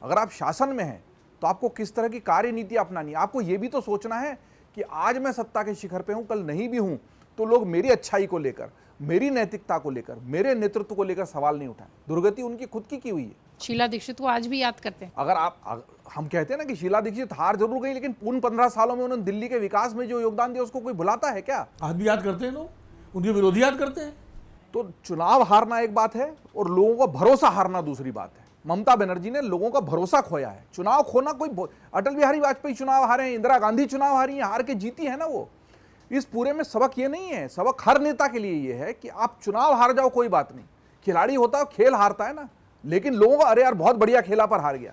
अगर आप शासन में हैं, तो आपको किस तरह की कार्यनीति अपनानी है। आपको ये भी तो सोचना है कि आज मैं सत्ता के शिखर पे हूं, कल नहीं भी हूं, तो लोग मेरी अच्छाई को लेकर, मेरी नैतिकता को लेकर, मेरे नेतृत्व को लेकर सवाल नहीं उठाए। दुर्गति उनकी खुद की हुई है। शीला दीक्षित को आज भी याद करते हैं। अगर हम कहते हैं ना कि शीला दीक्षित हार जरूर गई, लेकिन उन 15 सालों में उन्होंने दिल्ली के विकास में जो योगदान दिया उसको कोई भुलाता है क्या? आज भी याद करते हैं लोग, उनके विरोधी याद करते हैं। तो चुनाव हारना एक बात है और लोगों का भरोसा हारना दूसरी बात है। ममता बनर्जी ने लोगों का भरोसा खोया है। चुनाव खोना कोई, अटल बिहारी वाजपेयी चुनाव हारे हैं, इंदिरा गांधी चुनाव हारी है, हार के जीती है ना वो। इस पूरे में सबक ये नहीं है, सबक हर नेता के लिए ये है कि आप चुनाव हार जाओ कोई बात नहीं, खिलाड़ी होता है खेल हारता है ना, लेकिन लोगों का अरे यार बहुत बढ़िया खेला पर हार गया,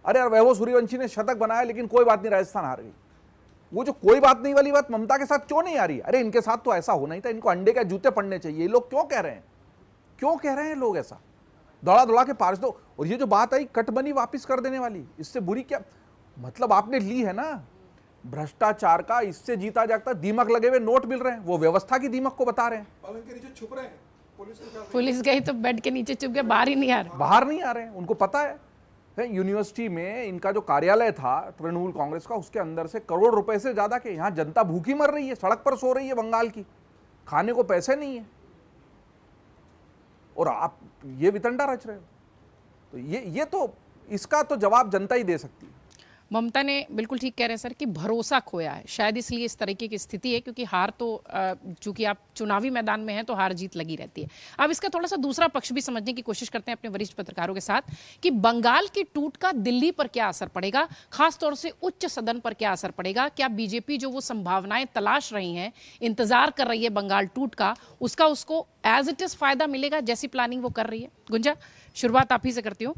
अरे यार वैभव सूर्यवंशी ने शतक बनाया लेकिन कोई बात नहीं राजस्थान हार गई। वो जो कोई बात नहीं वाली बात ममता के साथ क्यों नहीं आ रही? अरे इनके साथ तो ऐसा होना ही था, इनको अंडे के जूते पड़ने चाहिए। ये लोग क्यों कह रहे हैं, क्यों कह रहे हैं लोग ऐसा? दौड़ा दौड़ा के पास दो। और ये जो बात आई कटबनी वापस कर देने वाली, इससे बुरी क्या मतलब आपने ली है ना? भ्रष्टाचार का इससे जीता जागता दीमक लगे हुए नोट मिल रहे हैं, वो व्यवस्था की दीमक को बता रहे हैं। पलंग के नीचे छुप रहे हैं, पुलिस गई तो बेड के नीचे चुप गए, बाहर ही नहीं आ रहे, बाहर नहीं आ रहे हैं। उनको पता है यूनिवर्सिटी में इनका जो कार्यालय था तृणमूल कांग्रेस का, उसके अंदर से करोड़ रुपए से ज्यादा के, यहाँ जनता भूखी मर रही है, सड़क पर सो रही है बंगाल की, खाने को पैसे नहीं है, और आप ये वितंडा रच रहे हो। तो ये तो इसका तो जवाब जनता ही दे सकती है। ममता ने बिल्कुल ठीक कह रहे हैं सर कि भरोसा खोया है, शायद इसलिए इस तरीके की स्थिति है, क्योंकि हार तो चूंकि आप चुनावी मैदान में हैं तो हार जीत लगी रहती है। अब इसका थोड़ा सा दूसरा पक्ष भी समझने की कोशिश करते हैं अपने वरिष्ठ पत्रकारों के साथ कि बंगाल की टूट का दिल्ली पर क्या असर पड़ेगा, खासतौर से उच्च सदन पर क्या असर पड़ेगा। क्या बीजेपी जो वो संभावनाएं तलाश रही है, इंतजार कर रही है बंगाल टूट का, उसका उसको एज इट इज फायदा मिलेगा जैसी प्लानिंग वो कर रही है? गुंजा, शुरुआत आप ही से करती हूँ।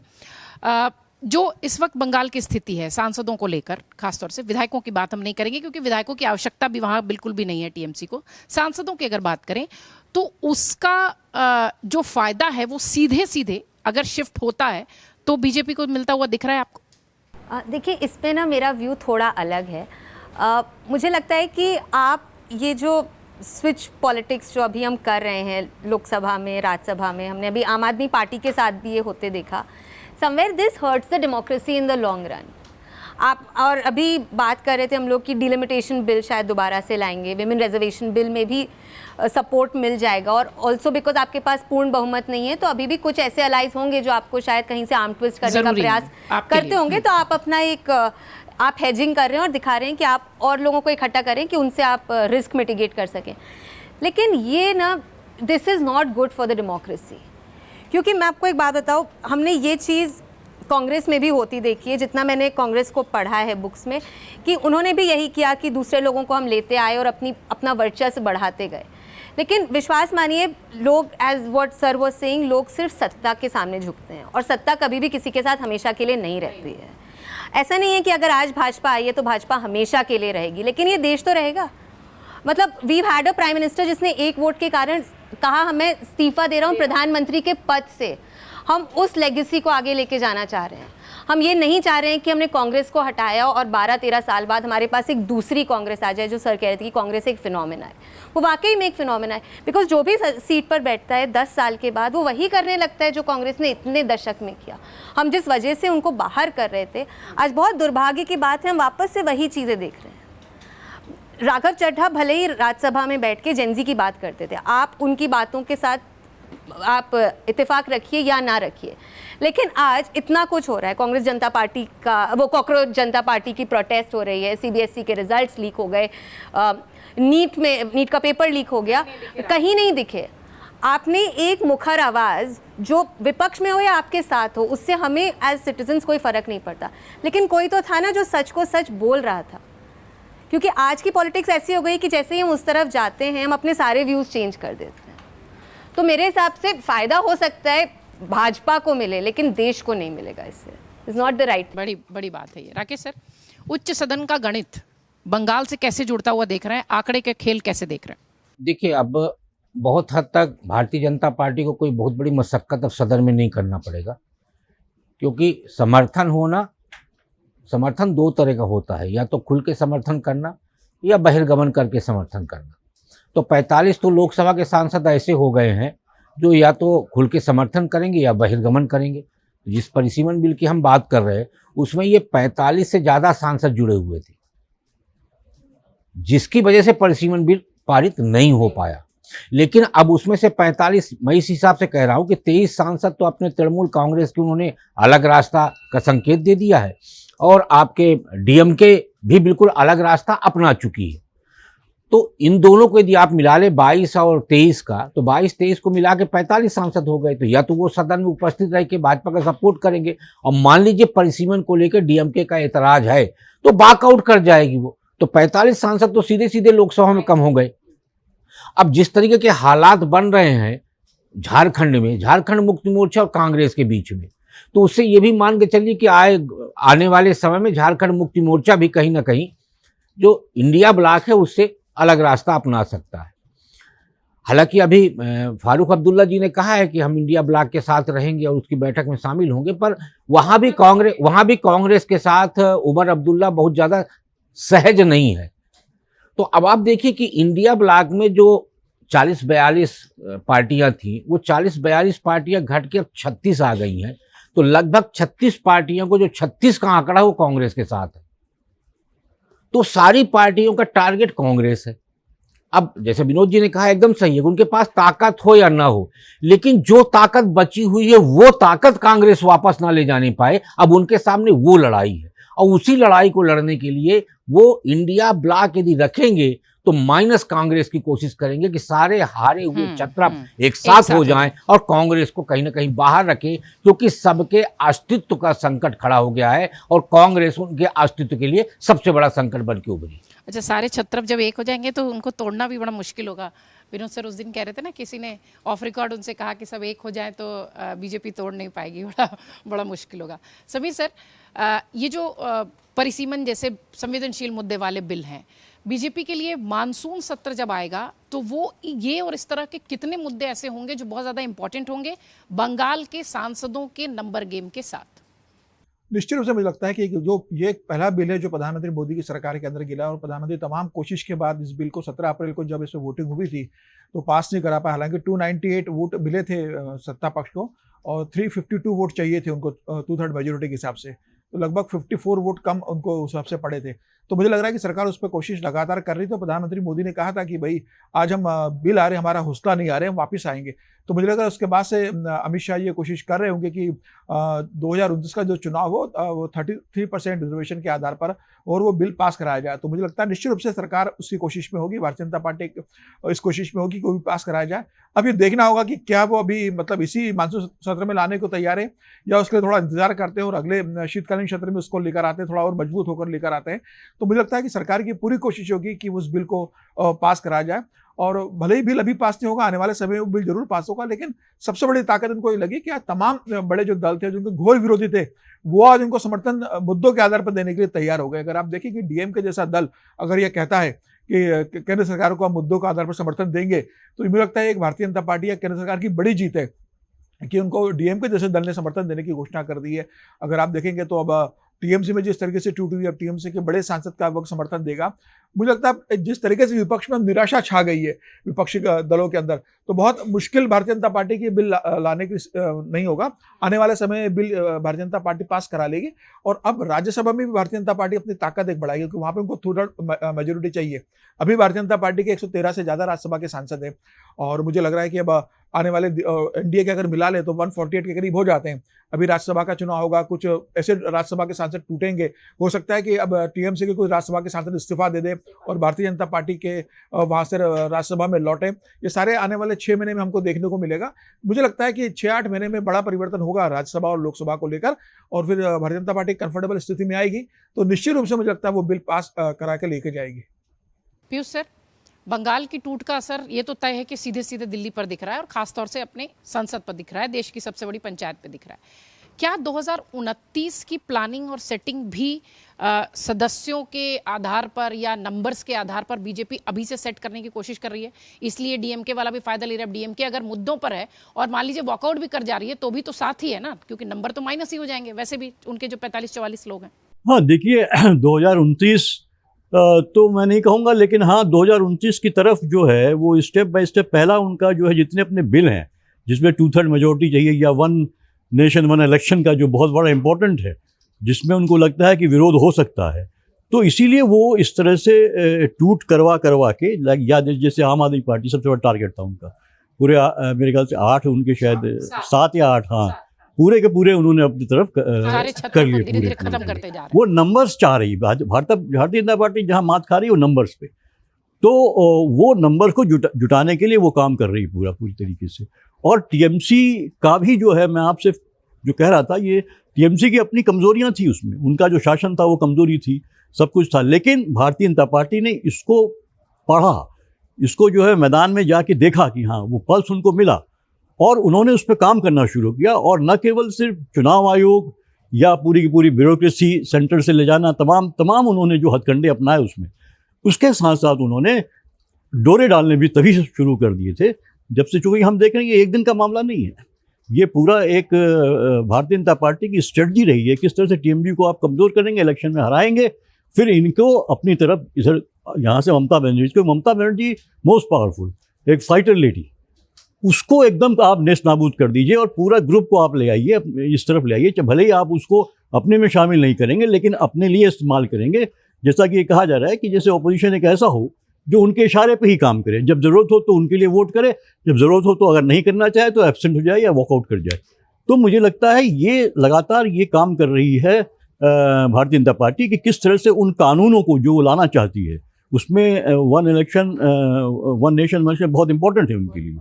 जो इस वक्त बंगाल की स्थिति है सांसदों को लेकर, खासतौर से विधायकों की बात हम नहीं करेंगे क्योंकि विधायकों की आवश्यकता भी वहां बिल्कुल भी नहीं है टीएमसी को, सांसदों की अगर बात करें तो उसका जो फायदा है वो सीधे सीधे अगर शिफ्ट होता है तो बीजेपी को मिलता हुआ दिख रहा है आपको? देखिए, इस पे ना मेरा व्यू थोड़ा अलग है। मुझे लगता है कि आप ये जो स्विच पॉलिटिक्स जो अभी हम कर रहे हैं लोकसभा में, राज्यसभा में, हमने अभी आम आदमी पार्टी के साथ भी ये होते देखा, somewhere this hertz the democracy in the long run. आप और अभी बात कर रहे थे हम लोग कि डिलिमिटेशन बिल शायद दोबारा से लाएंगे, विमेन रिजर्वेशन बिल में भी सपोर्ट मिल जाएगा, और ऑल्सो बिकॉज आपके पास पूर्ण बहुमत नहीं है तो अभी भी कुछ ऐसे अलाइज होंगे जो आपको शायद कहीं से आर्म ट्विस्ट करने का प्रयास करते होंगे। तो आप अपना एक आप हेजिंग कर रहे हैं और दिखा रहे हैं कि आप और लोगों को इकट्ठा करें कि उनसे आप रिस्क मिटिगेट कर सकें। लेकिन ये ना, this is not good for the democracy. क्योंकि मैं आपको एक बात बताऊँ, हमने ये चीज़ कांग्रेस में भी होती देखी है, जितना मैंने कांग्रेस को पढ़ा है बुक्स में, कि उन्होंने भी यही किया कि दूसरे लोगों को हम लेते आए और अपना वर्चस्व बढ़ाते गए। लेकिन विश्वास मानिए, लोग as what sir was saying, लोग सिर्फ सत्ता के सामने झुकते हैं और सत्ता कभी भी किसी के साथ हमेशा के लिए नहीं रहती है। ऐसा नहीं है कि अगर आज भाजपा आई है तो भाजपा हमेशा के लिए रहेगी, लेकिन ये देश तो रहेगा। मतलब we had a prime minister जिसने एक वोट के कारण कहा हमें इस्तीफा दे रहा हूँ प्रधानमंत्री के पद से। हम उस लेगेसी को आगे लेके जाना चाह रहे हैं। हम ये नहीं चाह रहे हैं कि हमने कांग्रेस को हटाया और 12-13 साल बाद हमारे पास एक दूसरी कांग्रेस आ जाए, जो सर कह रहे थे कि कांग्रेस एक फिनोमेना है। वो वाकई में एक फिनोमेना है, बिकॉज जो भी सीट पर बैठता है 10 साल के बाद वो वही करने लगता है जो कांग्रेस ने इतने दशक में किया। हम जिस वजह से उनको बाहर कर रहे थे, आज बहुत दुर्भाग्य की बात है हम वापस से वही चीज़ें देख रहे हैं। राघव चड्ढा भले ही राज्यसभा में बैठ के जेनजी की बात करते थे, आप उनकी बातों के साथ आप इत्तेफाक रखिए या ना रखिए, लेकिन आज इतना कुछ हो रहा है। कांग्रेस जनता पार्टी का वो कॉकरोच जनता पार्टी की प्रोटेस्ट हो रही है, सीबीएसई के रिजल्ट्स लीक हो गए, नीट का पेपर लीक हो गया, कहीं नहीं दिखे। आपने एक मुखर आवाज़ जो विपक्ष में हो या आपके साथ हो, उससे हमें एज सिटीजन्स कोई फ़र्क नहीं पड़ता, लेकिन कोई तो था ना जो सच को सच बोल रहा था। क्योंकि आज की पॉलिटिक्स ऐसी हो गई कि जैसे ही हम उस तरफ जाते हैं हम अपने सारे व्यूज़ चेंज कर देते हैं। तो मेरे हिसाब से फ़ायदा हो सकता है भाजपा को मिले, लेकिन देश को नहीं मिलेगा इससे। Is not the right. बड़ी बात है ये। राकेश सर, उच्च सदन का गणित बंगाल से कैसे जुड़ता हुआ देख रहे हैं, आंकड़े के खेल कैसे देख रहे हैं? देखिए, अब बहुत हद तक भारतीय जनता पार्टी को कोई बहुत बड़ी मशक्कत अब सदन में नहीं करना पड़ेगा, क्योंकि समर्थन दो तरह का होता है, या तो खुल के समर्थन करना या बहिर्गमन करके समर्थन करना। तो 45 तो लोकसभा के सांसद ऐसे हो गए हैं जो या तो खुल के समर्थन करेंगे या बहिर्गमन करेंगे। जिस परिसीमन बिल की हम बात कर रहे हैं उसमें ये 45 से ज़्यादा सांसद जुड़े हुए थे, जिसकी वजह से परिसीमन बिल पारित नहीं हो पाया। लेकिन अब उसमें से 45, मैं इस हिसाब से कह रहा हूँ कि 23 सांसद तो अपने तृणमूल कांग्रेस की उन्होंने अलग रास्ता का संकेत दे दिया है, और आपके डीएमके भी बिल्कुल अलग रास्ता अपना चुकी है। तो इन दोनों को यदि आप मिला लें 22 और 23 का, तो 22-23 को मिला के 45 सांसद हो गए। तो या तो वो सदन में उपस्थित रह के भाजपा का सपोर्ट करेंगे, और मान लीजिए परिसीमन को लेकर डीएमके का एतराज है तो वॉकआउट कर जाएगी वो, तो 45 सांसद तो सीधे सीधे लोकसभा में कम हो गए। अब जिस तरीके के हालात बन रहे हैं झारखंड में, झारखंड मुक्ति मोर्चा और कांग्रेस के बीच में, तो उससे ये भी मान के चलिए कि आने वाले समय में झारखंड मुक्ति मोर्चा भी कहीं ना कहीं जो इंडिया ब्लॉक है उससे अलग रास्ता अपना सकता है। हालांकि अभी फारूक अब्दुल्ला जी ने कहा है कि हम इंडिया ब्लॉक के साथ रहेंगे और उसकी बैठक में शामिल होंगे, पर वहाँ भी कांग्रेस के साथ उमर अब्दुल्ला बहुत ज़्यादा सहज नहीं है। तो अब आप देखिए कि इंडिया ब्लॉक में जो 40-42 पार्टियां थी, वो 40-42 पार्टियां घट के अब 36 आ गई हैं। तो लगभग 36 पार्टियों को, जो 36 का आंकड़ा वो कांग्रेस के साथ है। तो सारी पार्टियों का टारगेट कांग्रेस है। अब जैसे विनोद जी ने कहा, एकदम सही है, उनके पास ताकत हो या ना हो, लेकिन जो ताकत बची हुई है वो ताकत कांग्रेस वापस ना ले जाने पाए, अब उनके सामने वो लड़ाई है। और उसी लड़ाई को लड़ने के लिए वो इंडिया ब्लॉक यदि रखेंगे तो माइनस कांग्रेस की कोशिश करेंगे कि सारे हारे हुए छत्रप एक साथ हो जाएं और कांग्रेस को कहीं ना कहीं बाहर रखें, क्योंकि सबके अस्तित्व का संकट खड़ा हो गया है और कांग्रेस उनके अस्तित्व के लिए सबसे बड़ा संकट बन के उभरी। अच्छा, सारे छत्रप जब एक हो जाएंगे तो उनको तोड़ना भी बड़ा मुश्किल होगा। विनोद सर उस दिन कह रहे थे ना, किसी ने ऑफ रिकॉर्ड उनसे कहा कि सब एक हो जाए तो बीजेपी तोड़ नहीं पाएगी, बड़ा मुश्किल होगा। समीर सर, ये जो परिसीमन जैसे संवेदनशील मुद्दे वाले बिल हैं, बीजेपी के लिए मानसून सत्र जब आएगा तो वो ये और इस तरह के कितने मुद्दे ऐसे होंगे जो बहुत ज़्यादा इंपॉर्टेंट होंगे बंगाल के सांसदों के नंबर गेम के साथ? निश्चित रूप से मुझे लगता है कि जो ये पहला बिल है जो प्रधानमंत्री मोदी की सरकार के अंदर गिरा, और प्रधानमंत्री तमाम कोशिश के बाद इस बिल को 17 अप्रैल को जब इस पर वोटिंग हुई थी तो पास नहीं करा पाया। हालांकि 298 वोट मिले थे सत्ता पक्ष को और 352 वोट चाहिए थे उनको 2/3 मेजोरिटी के हिसाब से, तो लगभग 54 वोट कम उनको उस हिसाब से पड़े थे। तो मुझे लग रहा है कि सरकार उस पर कोशिश लगातार कर रही। तो प्रधानमंत्री मोदी ने कहा था कि भाई आज हम बिल आ रहे, हमारा हौसला नहीं आ रहे, हम वापस आएंगे। तो मुझे लग रहा है उसके बाद से अमित शाह ये कोशिश कर रहे होंगे कि 2029 का जो चुनाव हो वो 33% रिजर्वेशन के आधार पर और वो बिल पास कराया जाए। तो मुझे लगता है निश्चित रूप से सरकार उसकी कोशिश में होगी, भारतीय जनता पार्टी इस कोशिश में होगी कि वो भी पास कराया जाए। अब ये देखना होगा कि क्या वो अभी मतलब इसी मानसून सत्र में लाने को तैयार है या उसके लिए थोड़ा इंतजार करते हैं और अगले शीतकालीन सत्र में उसको लेकर आते हैं, थोड़ा और मजबूत होकर लेकर आते हैं। तो मुझे लगता है कि सरकार की पूरी कोशिश होगी कि उस बिल को पास कराया जाए, और भले ही बिल अभी पास नहीं होगा, आने वाले समय में बिल जरूर पास होगा, लेकिन सबसे बड़ी ताकत उनको ये लगी कि आज तमाम बड़े जो दल थे, जो उनके घोर विरोधी थे, वो आज उनको समर्थन मुद्दों के आधार पर देने के लिए तैयार हो गए। अगर आप देखें कि डीएमके जैसा दल अगर ये कहता है कि केंद्र सरकार को हम मुद्दों के आधार पर समर्थन देंगे, तो मुझे लगता है एक भारतीय जनता पार्टी या केंद्र सरकार की बड़ी जीत है कि उनको डीएमके जैसे दल ने समर्थन देने की घोषणा कर दी है। अगर आप देखेंगे तो अब टीएमसी में जिस तरीके से टूटी हुई, अब टीएमसी के बड़े सांसद का वक्त समर्थन देगा। मुझे लगता है जिस तरीके से विपक्ष में निराशा छा गई है विपक्षी दलों के अंदर, तो बहुत मुश्किल भारतीय जनता पार्टी की बिल लाने की नहीं होगा। आने वाले समय में बिल भारतीय जनता पार्टी पास करा लेगी, और अब राज्यसभा में भी भारतीय जनता पार्टी अपनी ताकत एक बढ़ाएगी, क्योंकि वहां पर उनको थोड़ा मेजोरिटी चाहिए। अभी भारतीय जनता पार्टी के 113 से ज्यादा राज्यसभा के सांसद हैं, और मुझे लग रहा है कि अब आने वाले एनडीए के अगर मिला ले तो 148 के करीब हो जाते हैं। अभी राज्यसभा का चुनाव होगा, कुछ ऐसे राज्यसभा के सांसद टूटेंगे, हो सकता है कि अब टीएमसी के कुछ राज्यसभा के सांसद इस्तीफा दे दे और भारतीय जनता पार्टी के वहां से राज्यसभा में लौटे। ये सारे आने वाले 6 महीने में हमको देखने को मिलेगा। मुझे लगता है कि 6-8 महीने में बड़ा परिवर्तन होगा राज्यसभा और लोकसभा को लेकर, और फिर भारतीय जनता पार्टी कंफर्टेबल स्थिति में आएगी, तो निश्चित रूप से मुझे लगता है वो बिल पास करा के लेके जाएगी। पीयूष सर, बंगाल की टूट का असर ये तो तय है कि सीधे सीधे दिल्ली पर दिख रहा है और खासतौर से अपने संसद पर दिख रहा है, देश की सबसे बड़ी पंचायत पे दिख रहा है। क्या 2029 की प्लानिंग और सेटिंग भी सदस्यों के आधार पर या नंबर्स के आधार पर बीजेपी अभी से सेट करने की कोशिश कर रही है? इसलिए डीएमके वाला भी फायदा ले रहा है। डीएमके अगर मुद्दों पर है और मान लीजिए वॉकआउट भी कर जा रही है तो भी तो साथ ही है ना, क्योंकि नंबर तो माइनस ही हो जाएंगे वैसे भी उनके जो 45-44 लोग हैं। हाँ देखिए 2029 तो मैं नहीं कहूँगा, लेकिन हाँ 2029 की तरफ जो है वो स्टेप बाय स्टेप पहला उनका जो है जितने अपने बिल हैं जिसमें 2/3 मेजोरिटी चाहिए या 1 नेशन 1 इलेक्शन का जो बहुत बड़ा इंपॉर्टेंट है, जिसमें उनको लगता है कि विरोध हो सकता है, तो इसीलिए वो इस तरह से टूट करवा के या जैसे आम आदमी पार्टी सबसे बड़ा टारगेट था उनका, पूरे मेरे ख्याल से 8 उनके शायद 7 या 8 हाँ पूरे के पूरे उन्होंने अपनी तरफ कर लिए, धीरे-धीरे खत्म करते जा रहे हैं। वो नंबर्स चाह रही भारतीय जनता पार्टी जहां मात खा रही है वो नंबर्स पे, तो वो नंबर को जुटाने के लिए वो काम कर रही है पूरी तरीके से। और टीएमसी का भी जो है, मैं आपसे जो कह रहा था, ये टीएमसी की अपनी कमजोरियां थी, उसमें उनका जो शासन था वो कमजोरी थी, सब कुछ था, लेकिन भारतीय जनता पार्टी ने इसको पढ़ा, इसको जो है मैदान में जाके देखा कि हाँ वो पल्स उनको मिला और उन्होंने उस पर काम करना शुरू किया। और न केवल सिर्फ चुनाव आयोग या पूरी की पूरी ब्यूरोक्रेसी सेंटर से ले जाना, तमाम उन्होंने जो हथकंडे अपनाए उसमें, उसके साथ साथ उन्होंने डोरे डालने भी तभी से शुरू कर दिए थे जब से, चूँकि हम देख रहे हैं ये एक दिन का मामला नहीं है, ये पूरा एक भारतीय जनता पार्टी की स्ट्रेटजी रही है, किस तरह से टीएमसी को आप कमज़ोर करेंगे, इलेक्शन में हराएंगे, फिर इनको अपनी तरफ इधर यहाँ से ममता बनर्जी मोस्ट पावरफुल एक फाइटर लेडी, उसको एकदम आप नेस्त नाबूद कर दीजिए और पूरा ग्रुप को आप ले आइए, इस तरफ ले आइए, भले ही आप उसको अपने में शामिल नहीं करेंगे लेकिन अपने लिए इस्तेमाल करेंगे। जैसा कि ये कहा जा रहा है कि जैसे ऑपोजिशन एक ऐसा हो जो उनके इशारे पे ही काम करे, जब ज़रूरत हो तो उनके लिए वोट करे, जब ज़रूरत हो तो अगर नहीं करना चाहे तो एब्सेंट हो जाए या वॉकआउट कर जाए। तो मुझे लगता है ये लगातार ये काम कर रही है भारतीय जनता पार्टी कि किस तरह से उन कानूनों को जो वो लाना चाहती है उसमें one election one nation one election बहुत इंपॉर्टेंट है उनके लिए।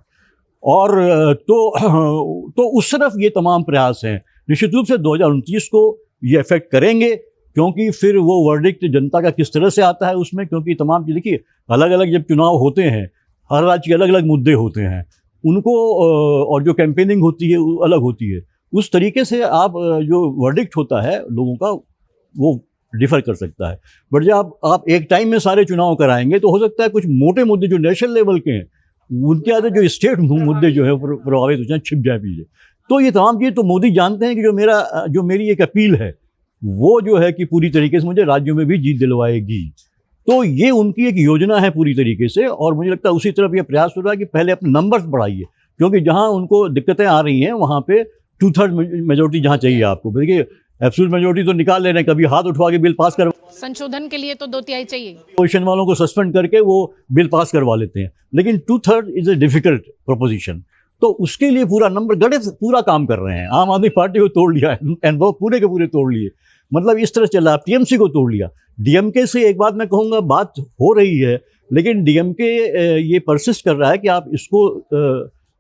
और तो उस तरफ ये तमाम प्रयास हैं। निश्चित रूप से 2029 को ये अफेक्ट करेंगे, क्योंकि फिर वो वर्डिक्ट जनता का किस तरह से आता है उसमें, क्योंकि तमाम चीज़ देखिए अलग अलग जब चुनाव होते हैं हर राज्य के अलग अलग मुद्दे होते हैं उनको, और जो कैंपेनिंग होती है वो अलग होती है। उस तरीके से आप जो वर्डिक्ट होता है लोगों का वो डिफर कर सकता है। बट जब आप एक टाइम में सारे चुनाव कराएंगे तो हो सकता है कुछ मोटे मुद्दे जो नेशनल लेवल के हैं उनके आगे जो स्टेट मुद्दे जो है प्रभावित हो जाए, छिप जाए पीछे। तो ये तमाम चीज़ तो मोदी जानते हैं कि जो मेरी एक अपील है वो जो है कि पूरी तरीके से मुझे राज्यों में भी जीत दिलवाएगी। तो ये उनकी एक योजना है पूरी तरीके से, और मुझे लगता है उसी तरफ ये प्रयास हो रहा है कि पहले अपने नंबर्स बढ़ाइए, क्योंकि जहाँ उनको दिक्कतें आ रही हैं वहाँ पे 2/3 मेजोरिटी जहाँ चाहिए आपको। देखिए एब्सोल्यूट मेजोरिटी तो निकाल ले रहे हैं, कभी हाथ उठवा के बिल पास कर, संशोधन के लिए तो 2/3 चाहिए, पोजिशन वालों को सस्पेंड करके वो बिल पास करवा लेते हैं, लेकिन 2/3 इज ए डिफिकल्ट प्रोपोजिशन। तो उसके लिए पूरा नंबर गणित पूरा काम कर रहे हैं। आम आदमी पार्टी को तोड़ लिया है एंड वो पूरे के पूरे तोड़ लिए, मतलब इस तरह चल रहा है। टीएमसी को तोड़ लिया। डीएमके से एक बात मैं कहूँगा, बात हो रही है लेकिन डीएमके ये परसिस्ट कर रहा है कि आप इसको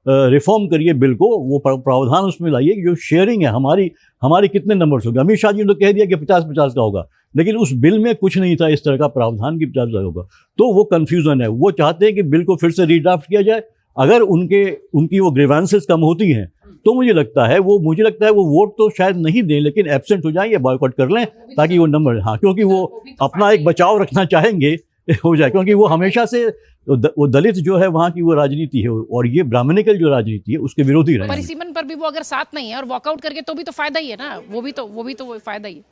रिफॉर्म करिए बिल को, वो प्रावधान उसमें लाइए कि जो शेयरिंग है हमारी कितने नंबर्स होंगे। अमित शाह जी ने तो कह दिया कि 50-50 का होगा, लेकिन उस बिल में कुछ नहीं था इस तरह का प्रावधान कि 50 होगा। तो वो कन्फ्यूज़न है। वो चाहते हैं कि बिल को फिर से रीड्राफ्ट किया जाए। अगर उनकी वो ग्रीवेंसेस कम होती हैं तो मुझे लगता है वो वोट तो शायद नहीं दें, लेकिन एब्सेंट हो जाए या बॉयकॉट कर लें ताकि वो नंबर, हाँ, क्योंकि वो अपना एक बचाव रखना चाहेंगे हो जाए, क्योंकि वो हमेशा से वो दलित जो है वहाँ की वो राजनीति है और ये ब्राह्मणिकल जो राजनीति है उसके विरोधी रहे। परिसीमन पर भी वो अगर साथ नहीं है और वॉकआउट करके तो भी तो फायदा ही है ना, वो भी तो फायदा ही है।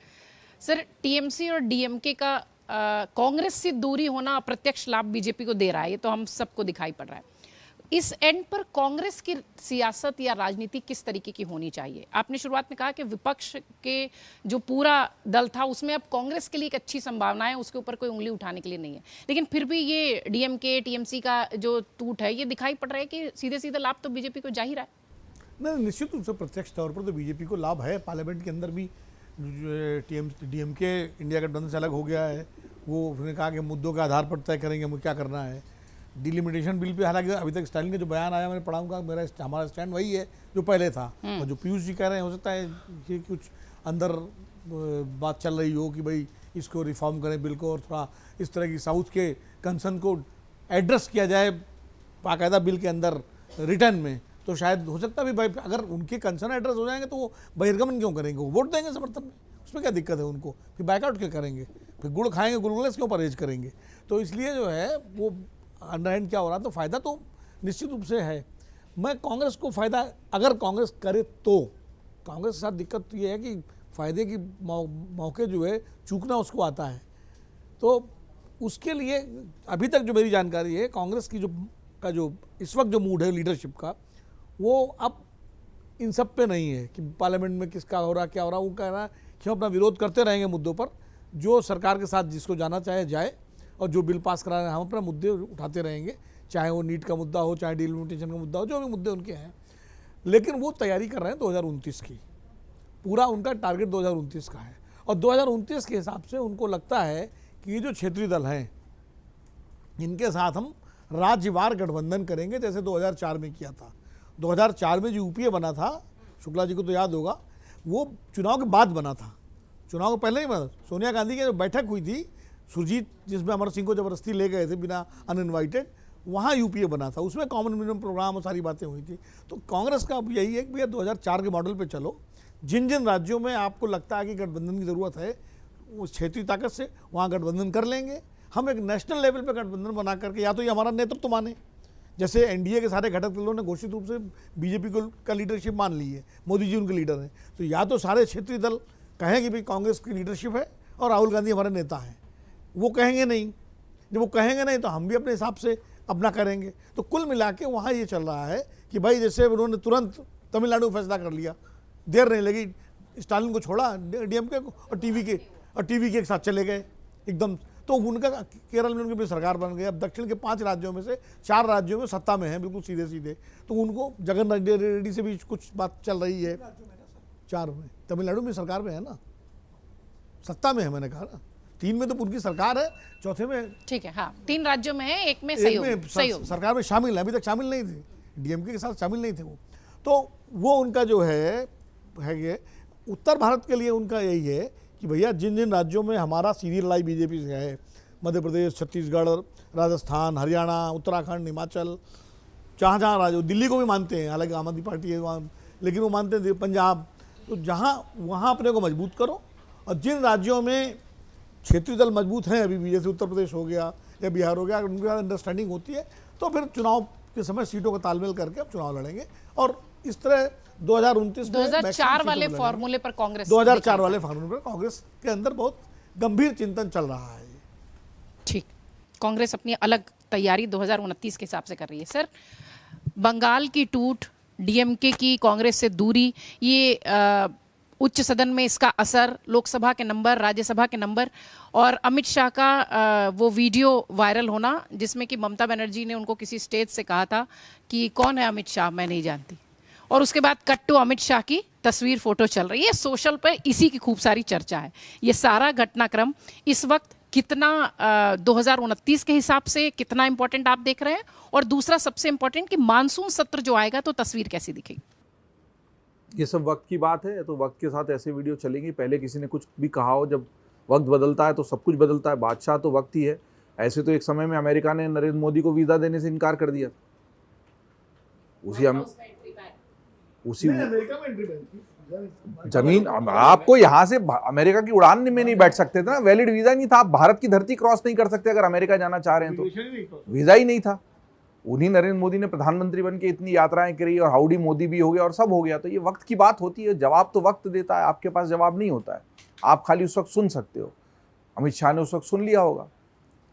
सर, टीएमसी और डीएमके का कांग्रेस से दूरी होना अप्रत्यक्ष लाभ बीजेपी को दे रहा है, ये तो हम सबको दिखाई पड़ रहा है। इस एंड पर कांग्रेस की सियासत या राजनीति किस तरीके की होनी चाहिए? आपने शुरुआत में कहा कि विपक्ष के जो पूरा दल था उसमें अब कांग्रेस के लिए एक अच्छी संभावना है, उसके ऊपर कोई उंगली उठाने के लिए नहीं है, लेकिन फिर भी ये डीएमके टीएमसी का जो टूट है ये दिखाई पड़ रहा है कि सीधे सीधे लाभ तो बीजेपी को जा ही रहा है। नहीं, निश्चित रूप से प्रत्यक्ष तौर पर तो बीजेपी को लाभ है। पार्लियामेंट के अंदर भी डीएमके इंडिया गठबंधन से अलग हो गया है। वो उन्होंने कहा कि मुद्दों के आधार पर तय करेंगे हमें क्या करना है। डिलिमिटेशन बिल पे हालांकि अभी तक स्टालिन का जो बयान आया मैंने पढ़ाऊंगा, हमारा स्टैंड वही है जो पहले था। और जो पीयूष जी कह रहे हैं हो सकता है कि कुछ अंदर बात चल रही हो कि भाई इसको रिफॉर्म करें बिल को और थोड़ा इस तरह की साउथ के कंसर्न को एड्रेस किया जाए बाकायदा बिल के अंदर रिटर्न में, तो शायद हो सकता है भाई अगर उनके कंसर्न एड्रेस हो जाएंगे तो वो बहिर्गमन क्यों करेंगे, वो वोट देंगे समर्थन में, उसमें क्या दिक्कत है उनको। फिर बैकआउट क्यों करेंगे, फिर गुड़ खाएंगे गुलगुले से क्यों परहेज करेंगे। तो इसलिए जो है वो अंडरहैंड क्या हो रहा है, तो फ़ायदा तो निश्चित रूप से है। मैं कांग्रेस को फ़ायदा अगर कांग्रेस करे तो, कांग्रेस के साथ दिक्कत ये है कि फ़ायदे की मौके जो है चूकना उसको आता है। तो उसके लिए अभी तक जो मेरी जानकारी है कांग्रेस की जो इस वक्त जो मूड है लीडरशिप का, वो अब इन सब पे नहीं है कि पार्लियामेंट में किसका हो रहा क्या हो रहा। वो कह रहा है कि हम अपना विरोध करते रहेंगे मुद्दों पर, जो सरकार के साथ जिसको जाना चाहे जाए, और जो बिल पास करा रहे हैं हम अपना मुद्दे उठाते रहेंगे, चाहे वो नीट का मुद्दा हो, चाहे डिलिमिटेशन का मुद्दा हो, जो भी मुद्दे उनके हैं। लेकिन वो तैयारी कर रहे हैं 2029 की, पूरा उनका टारगेट 2029 का है। और 2029 के हिसाब से उनको लगता है कि ये जो क्षेत्रीय दल हैं इनके साथ हम राज्यवार गठबंधन करेंगे, जैसे 2004 में किया था। 2004 में जो यूपीए बना था, शुक्ला जी को तो याद होगा, वो चुनाव के बाद बना था, चुनाव के पहले ही बना। सोनिया गांधी की जो बैठक हुई थी सुरजीत, जिसमें अमर सिंह को जबरदस्ती ले गए थे बिना अनइनवाइटेड, वहाँ यूपीए बना था, उसमें कॉमन मिनिमम प्रोग्राम और सारी बातें हुई थी। तो कांग्रेस का अब यही है कि भैया 2004 के मॉडल पे चलो। जिन जिन राज्यों में आपको लगता है कि गठबंधन की ज़रूरत है उस क्षेत्रीय ताकत से वहाँ गठबंधन कर लेंगे। हम एक नेशनल लेवल पे गठबंधन बना करके, या तो ये हमारा नेतृत्व माने, जैसे एनडीए के सारे घटक दलों ने घोषित रूप से बीजेपी को का लीडरशिप मान ली है, मोदी जी उनके लीडर हैं, तो या तो सारे क्षेत्रीय दल कहें कि भाई कांग्रेस की लीडरशिप है और राहुल गांधी हमारे नेता हैं। वो कहेंगे नहीं, जब वो कहेंगे नहीं तो हम भी अपने हिसाब से अपना करेंगे। तो कुल मिला के वहाँ ये चल रहा है कि भाई जैसे उन्होंने तुरंत तमिलनाडु में फैसला कर लिया, देर नहीं लगी, स्टालिन को छोड़ा डीएमके को और टीवी के साथ चले गए एकदम। तो उनका केरल में उनकी सरकार बन गई। अब दक्षिण के 5 राज्यों में से 4 राज्यों में सत्ता में है बिल्कुल सीधे सीधे। तो उनको जगन रेड्डी से भी कुछ बात चल रही है, 4 में तमिलनाडु में सरकार में है ना, सत्ता में है, मैंने कहा ना, 3 में तो उनकी सरकार है, चौथे में ठीक है, हाँ 3 राज्यों में है, एक में एक सहयोग में सहयोग। सरकार में शामिल है, अभी तक शामिल नहीं थे, डीएमके के साथ शामिल नहीं थे वो। तो वो उनका जो है ये उत्तर भारत के लिए उनका यही है कि भैया जिन जिन राज्यों में हमारा सीधी लड़ाई बीजेपी से है, मध्य प्रदेश, छत्तीसगढ़, राजस्थान, हरियाणा, उत्तराखंड, हिमाचल, जहाँ जहाँ राज्य, दिल्ली को भी मानते हैं, हालांकि आम आदमी पार्टी है वहाँ, लेकिन वो मानते हैं पंजाब, तो जहाँ वहाँ अपने को मजबूत करो। और जिन राज्यों में क्षेत्रीय दल मजबूत हैं अभी भी, जैसे उत्तर प्रदेश हो गया या बिहार हो गया, अगर उनके साथ अंडरस्टैंडिंग होती है तो फिर चुनाव के समय सीटों का तालमेल करके अब चुनाव लड़ेंगे। और इस तरह 2029 में 2004 वाले फॉर्मूले पर कांग्रेस 2004 वाले फॉर्मूले पर कांग्रेस के अंदर बहुत गंभीर चिंतन चल रहा है। ठीक, कांग्रेस अपनी अलग तैयारी 2029 के हिसाब से कर रही है। सर, बंगाल की टूट, डीएमके की कांग्रेस से दूरी, ये उच्च सदन में इसका असर, लोकसभा के नंबर, राज्यसभा के नंबर, और अमित शाह का वो वीडियो वायरल होना जिसमें कि ममता बनर्जी ने उनको किसी स्टेज से कहा था कि कौन है अमित शाह, मैं नहीं जानती, और उसके बाद कट टू अमित शाह की तस्वीर, फोटो चल रही है सोशल पर, इसी की खूब सारी चर्चा है। ये सारा घटनाक्रम इस वक्त कितना 2029 के हिसाब से कितना इंपॉर्टेंट आप देख रहे हैं? और दूसरा सबसे इंपॉर्टेंट कि मानसून सत्र जो आएगा तो तस्वीर कैसी दिखेगी? ये सब वक्त की बात है, तो वक्त के साथ ऐसे वीडियो चलेंगी। पहले किसी ने कुछ भी कहा हो, जब वक्त बदलता है तो सब कुछ बदलता है, बादशाह तो वक्त ही है। ऐसे तो एक समय में अमेरिका ने नरेंद्र मोदी को वीज़ा देने से इनकार कर दिया, उसी जमीन आपको यहाँ से अमेरिका की उड़ान में नहीं बैठ सकते थे ना, वैलिड वीज़ा नहीं था, आप भारत की धरती क्रॉस नहीं कर सकते अगर अमेरिका जाना चाह रहे हैं तो, वीज़ा ही नहीं था। उन्हीं नरेंद्र मोदी ने प्रधानमंत्री बन के इतनी यात्राएं करी और हाउडी मोदी भी हो गया और सब हो गया। तो ये वक्त की बात होती है, जवाब तो वक्त देता है, आपके पास जवाब नहीं होता है, आप खाली उस वक्त सुन सकते हो। अमित शाह ने उस वक्त सुन लिया होगा,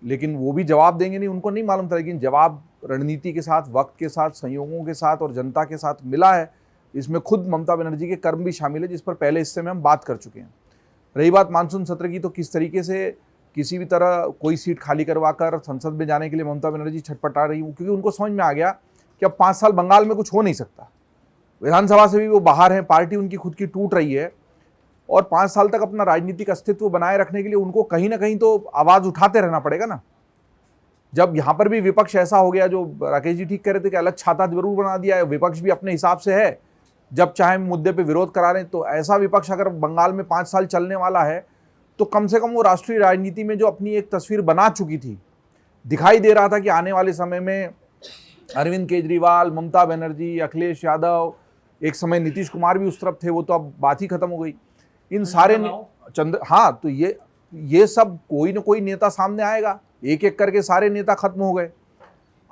लेकिन वो भी जवाब देंगे नहीं, उनको नहीं मालूम था, लेकिन जवाब रणनीति के साथ, वक्त के साथ, संयोगों के साथ और जनता के साथ मिला है। इसमें खुद ममता बनर्जी के कर्म भी शामिल है, जिस पर पहले हिस्से में हम बात कर चुके हैं। रही बात मानसून सत्र की, तो किस तरीके से किसी भी तरह कोई सीट खाली करवाकर संसद में जाने के लिए ममता बनर्जी छटपटा रही, क्योंकि उनको समझ में आ गया कि अब 5 साल बंगाल में कुछ हो नहीं सकता, विधानसभा से भी वो बाहर हैं, पार्टी उनकी खुद की टूट रही है, और 5 साल तक अपना राजनीतिक अस्तित्व बनाए रखने के लिए उनको कहीं ना कहीं तो आवाज़ उठाते रहना पड़ेगा ना। जब यहाँ पर भी विपक्ष ऐसा हो गया, जो राकेश जी ठीक कह रहे थे कि अलग छाता जरूर बना दिया है, विपक्ष भी अपने हिसाब से है, जब चाहे मुद्दे पे विरोध करा रहे हैं, तो ऐसा विपक्ष अगर बंगाल में 5 साल चलने वाला है तो कम से कम वो राष्ट्रीय राजनीति में जो अपनी एक तस्वीर बना चुकी थी, दिखाई दे रहा था कि आने वाले समय में अरविंद केजरीवाल, ममता बनर्जी, अखिलेश यादव, एक समय नीतीश कुमार भी उस तरफ थे, वो तो अब बात ही खत्म हो गई, इन सारे हाँ, तो ये सब कोई ना कोई नेता सामने आएगा, एक एक करके सारे नेता खत्म हो गए।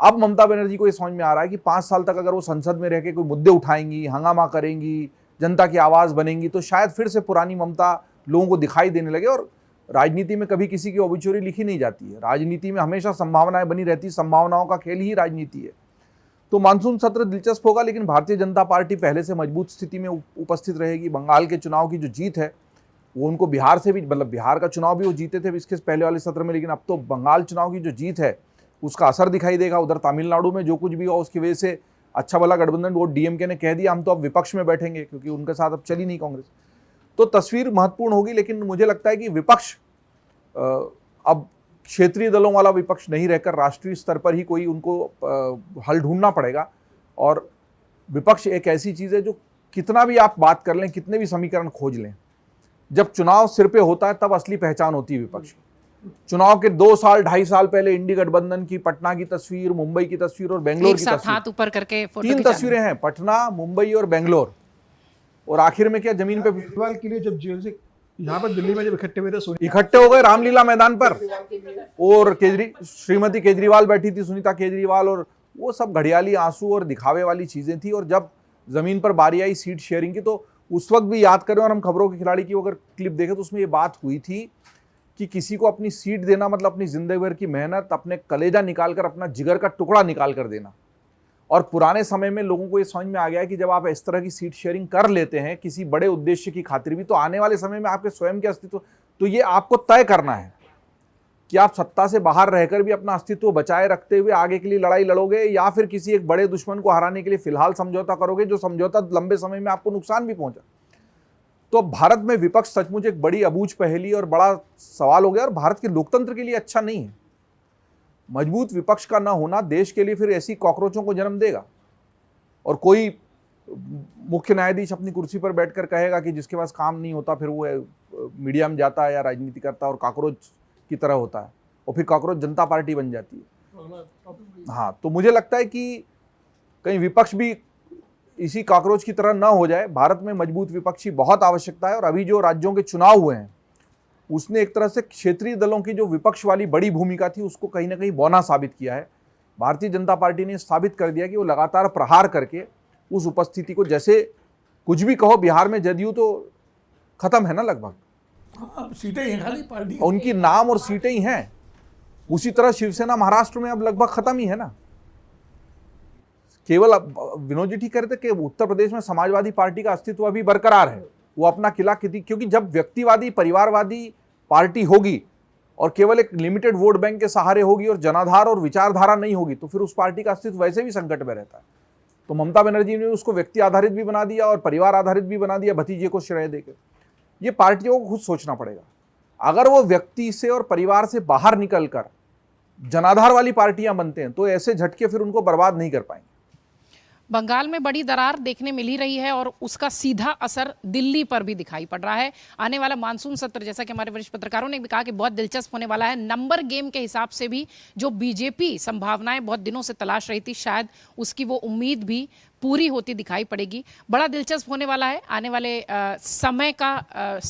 अब ममता बनर्जी को ये समझ में आ रहा है कि 5 साल तक अगर वो संसद में रह के कोई मुद्दे उठाएंगी, हंगामा करेंगी, जनता की आवाज़ बनेंगी, तो शायद फिर से पुरानी ममता लोगों को दिखाई देने लगे। और राजनीति में कभी किसी की ओबिचुरी लिखी नहीं जाती है, राजनीति में हमेशा संभावनाएं बनी रहती, संभावनाओं का खेल ही राजनीति है। तो मानसून सत्र दिलचस्प होगा, लेकिन भारतीय जनता पार्टी पहले से मजबूत स्थिति में उपस्थित रहेगी। बंगाल के चुनाव की जो जीत है वो उनको बिहार से भी, मतलब बिहार का चुनाव भी वो जीते थे इसके पहले वाले सत्र में, लेकिन अब तो बंगाल चुनाव की जो जीत है उसका असर दिखाई देगा। उधर तमिलनाडु में जो कुछ भी हुआ उसकी वजह से अच्छा भला गठबंधन वोट डीएमके ने कह दिया हम तो अब विपक्ष में बैठेंगे, क्योंकि उनके साथ अब चली नहीं कांग्रेस। तो तस्वीर महत्वपूर्ण होगी, लेकिन मुझे लगता है कि विपक्ष अब क्षेत्रीय दलों वाला विपक्ष नहीं रहकर राष्ट्रीय स्तर पर ही कोई उनको हल ढूंढना पड़ेगा। और विपक्ष एक ऐसी चीज़ है जो कितना भी आप बात कर लें, कितने भी समीकरण खोज लें, जब चुनाव सिर पे होता है तब असली पहचान होती है विपक्ष की। चुनाव के 2 साल 2.5 साल पहले इंडी गठबंधन की पटना की तस्वीर, मुंबई की तस्वीर और बेंगलोर की तस्वीर, हाथ ऊपर करके 3 तस्वीरें हैं, पटना, मुंबई और बेंगलोर, और आखिर में क्या जमीन पे केजरीवाल के लिए जब जेल से यहाँ पर दिल्ली में जब इकट्ठे हुए थे, इकट्ठे हो गए रामलीला मैदान पर, और श्रीमती केजरीवाल बैठी थी, सुनीता केजरीवाल, और वो सब घड़ियाली आंसू और दिखावे वाली चीजें थी। और जब जमीन पर बारी आई सीट शेयरिंग की, तो उस वक्त भी याद करें, और हम खबरों के खिलाड़ी की अगर क्लिप देखें तो उसमें ये बात हुई थी कि किसी को अपनी सीट देना मतलब अपनी जिंदगी भर की मेहनत, अपने कलेजा निकालकर, अपना जिगर का टुकड़ा निकाल कर देना। और पुराने समय में लोगों को ये समझ में आ गया कि जब आप इस तरह की सीट शेयरिंग कर लेते हैं किसी बड़े उद्देश्य की खातिर भी, तो आने वाले समय में आपके स्वयं के अस्तित्व, तो ये आपको तय करना है कि आप सत्ता से बाहर रहकर भी अपना अस्तित्व बचाए रखते हुए आगे के लिए लड़ाई लड़ोगे, या फिर किसी एक बड़े दुश्मन को हराने के लिए फिलहाल समझौता करोगे, जो समझौता लंबे समय में आपको नुकसान भी पहुंचा। तो अब भारत में विपक्ष सचमुच एक बड़ी अबूझ पहेली और बड़ा सवाल हो गया और भारत के लोकतंत्र के लिए अच्छा नहीं है। मजबूत विपक्ष का ना होना देश के लिए फिर ऐसी कॉकरोचों को जन्म देगा और कोई मुख्य न्यायाधीश अपनी कुर्सी पर बैठकर कहेगा कि जिसके पास काम नहीं होता फिर वो मीडिया में जाता है या राजनीति करता है और कॉकरोच की तरह होता है और फिर कॉकरोच जनता पार्टी बन जाती है। हाँ, तो मुझे लगता है कि कहीं विपक्ष भी इसी कॉकरोच की तरह ना हो जाए। भारत में मजबूत विपक्ष की बहुत आवश्यकता है और अभी जो राज्यों के चुनाव हुए हैं उसने एक तरह से क्षेत्रीय दलों की जो विपक्ष वाली बड़ी भूमिका थी उसको कहीं ना कहीं बौना साबित किया है। भारतीय जनता पार्टी ने साबित कर दिया कि वो लगातार प्रहार करके उस उपस्थिति को, जैसे कुछ भी कहो बिहार में जदयू तो खत्म है ना लगभग, हाँ, सीटें ही खाली पार्टी उनकी नाम और सीटें ही हैं। उसी तरह शिवसेना महाराष्ट्र में अब लगभग खत्म ही है ना। केवल विनोद जी ठीक कह रहे थे कि उत्तर प्रदेश में समाजवादी पार्टी का अस्तित्व अभी बरकरार है, वो अपना किला क्योंकि जब व्यक्तिवादी परिवारवादी पार्टी होगी और केवल एक लिमिटेड वोट बैंक के सहारे होगी और जनाधार और विचारधारा नहीं होगी तो फिर उस पार्टी का अस्तित्व वैसे भी संकट में रहता है। तो ममता बनर्जी ने उसको व्यक्ति आधारित भी बना दिया और परिवार आधारित भी बना दिया, भतीजे को श्रेय देकर। ये पार्टियों को खुद सोचना पड़ेगा। अगर वो व्यक्ति से और परिवार से बाहर निकलकर जनाधार वाली पार्टियां बनते हैं तो ऐसे झटके फिर उनको बर्बाद नहीं कर पाएंगे। बंगाल में बड़ी दरार देखने मिल ही रही है और उसका सीधा असर दिल्ली पर भी दिखाई पड़ रहा है। आने वाला मानसून सत्र, जैसा कि हमारे वरिष्ठ पत्रकारों ने भी कहा कि बहुत दिलचस्प होने वाला है। नंबर गेम के हिसाब से भी जो बीजेपी संभावनाएं बहुत दिनों से तलाश रही थी, शायद उसकी वो उम्मीद भी पूरी होती दिखाई पड़ेगी। बड़ा दिलचस्प होने वाला है। आने वाले समय का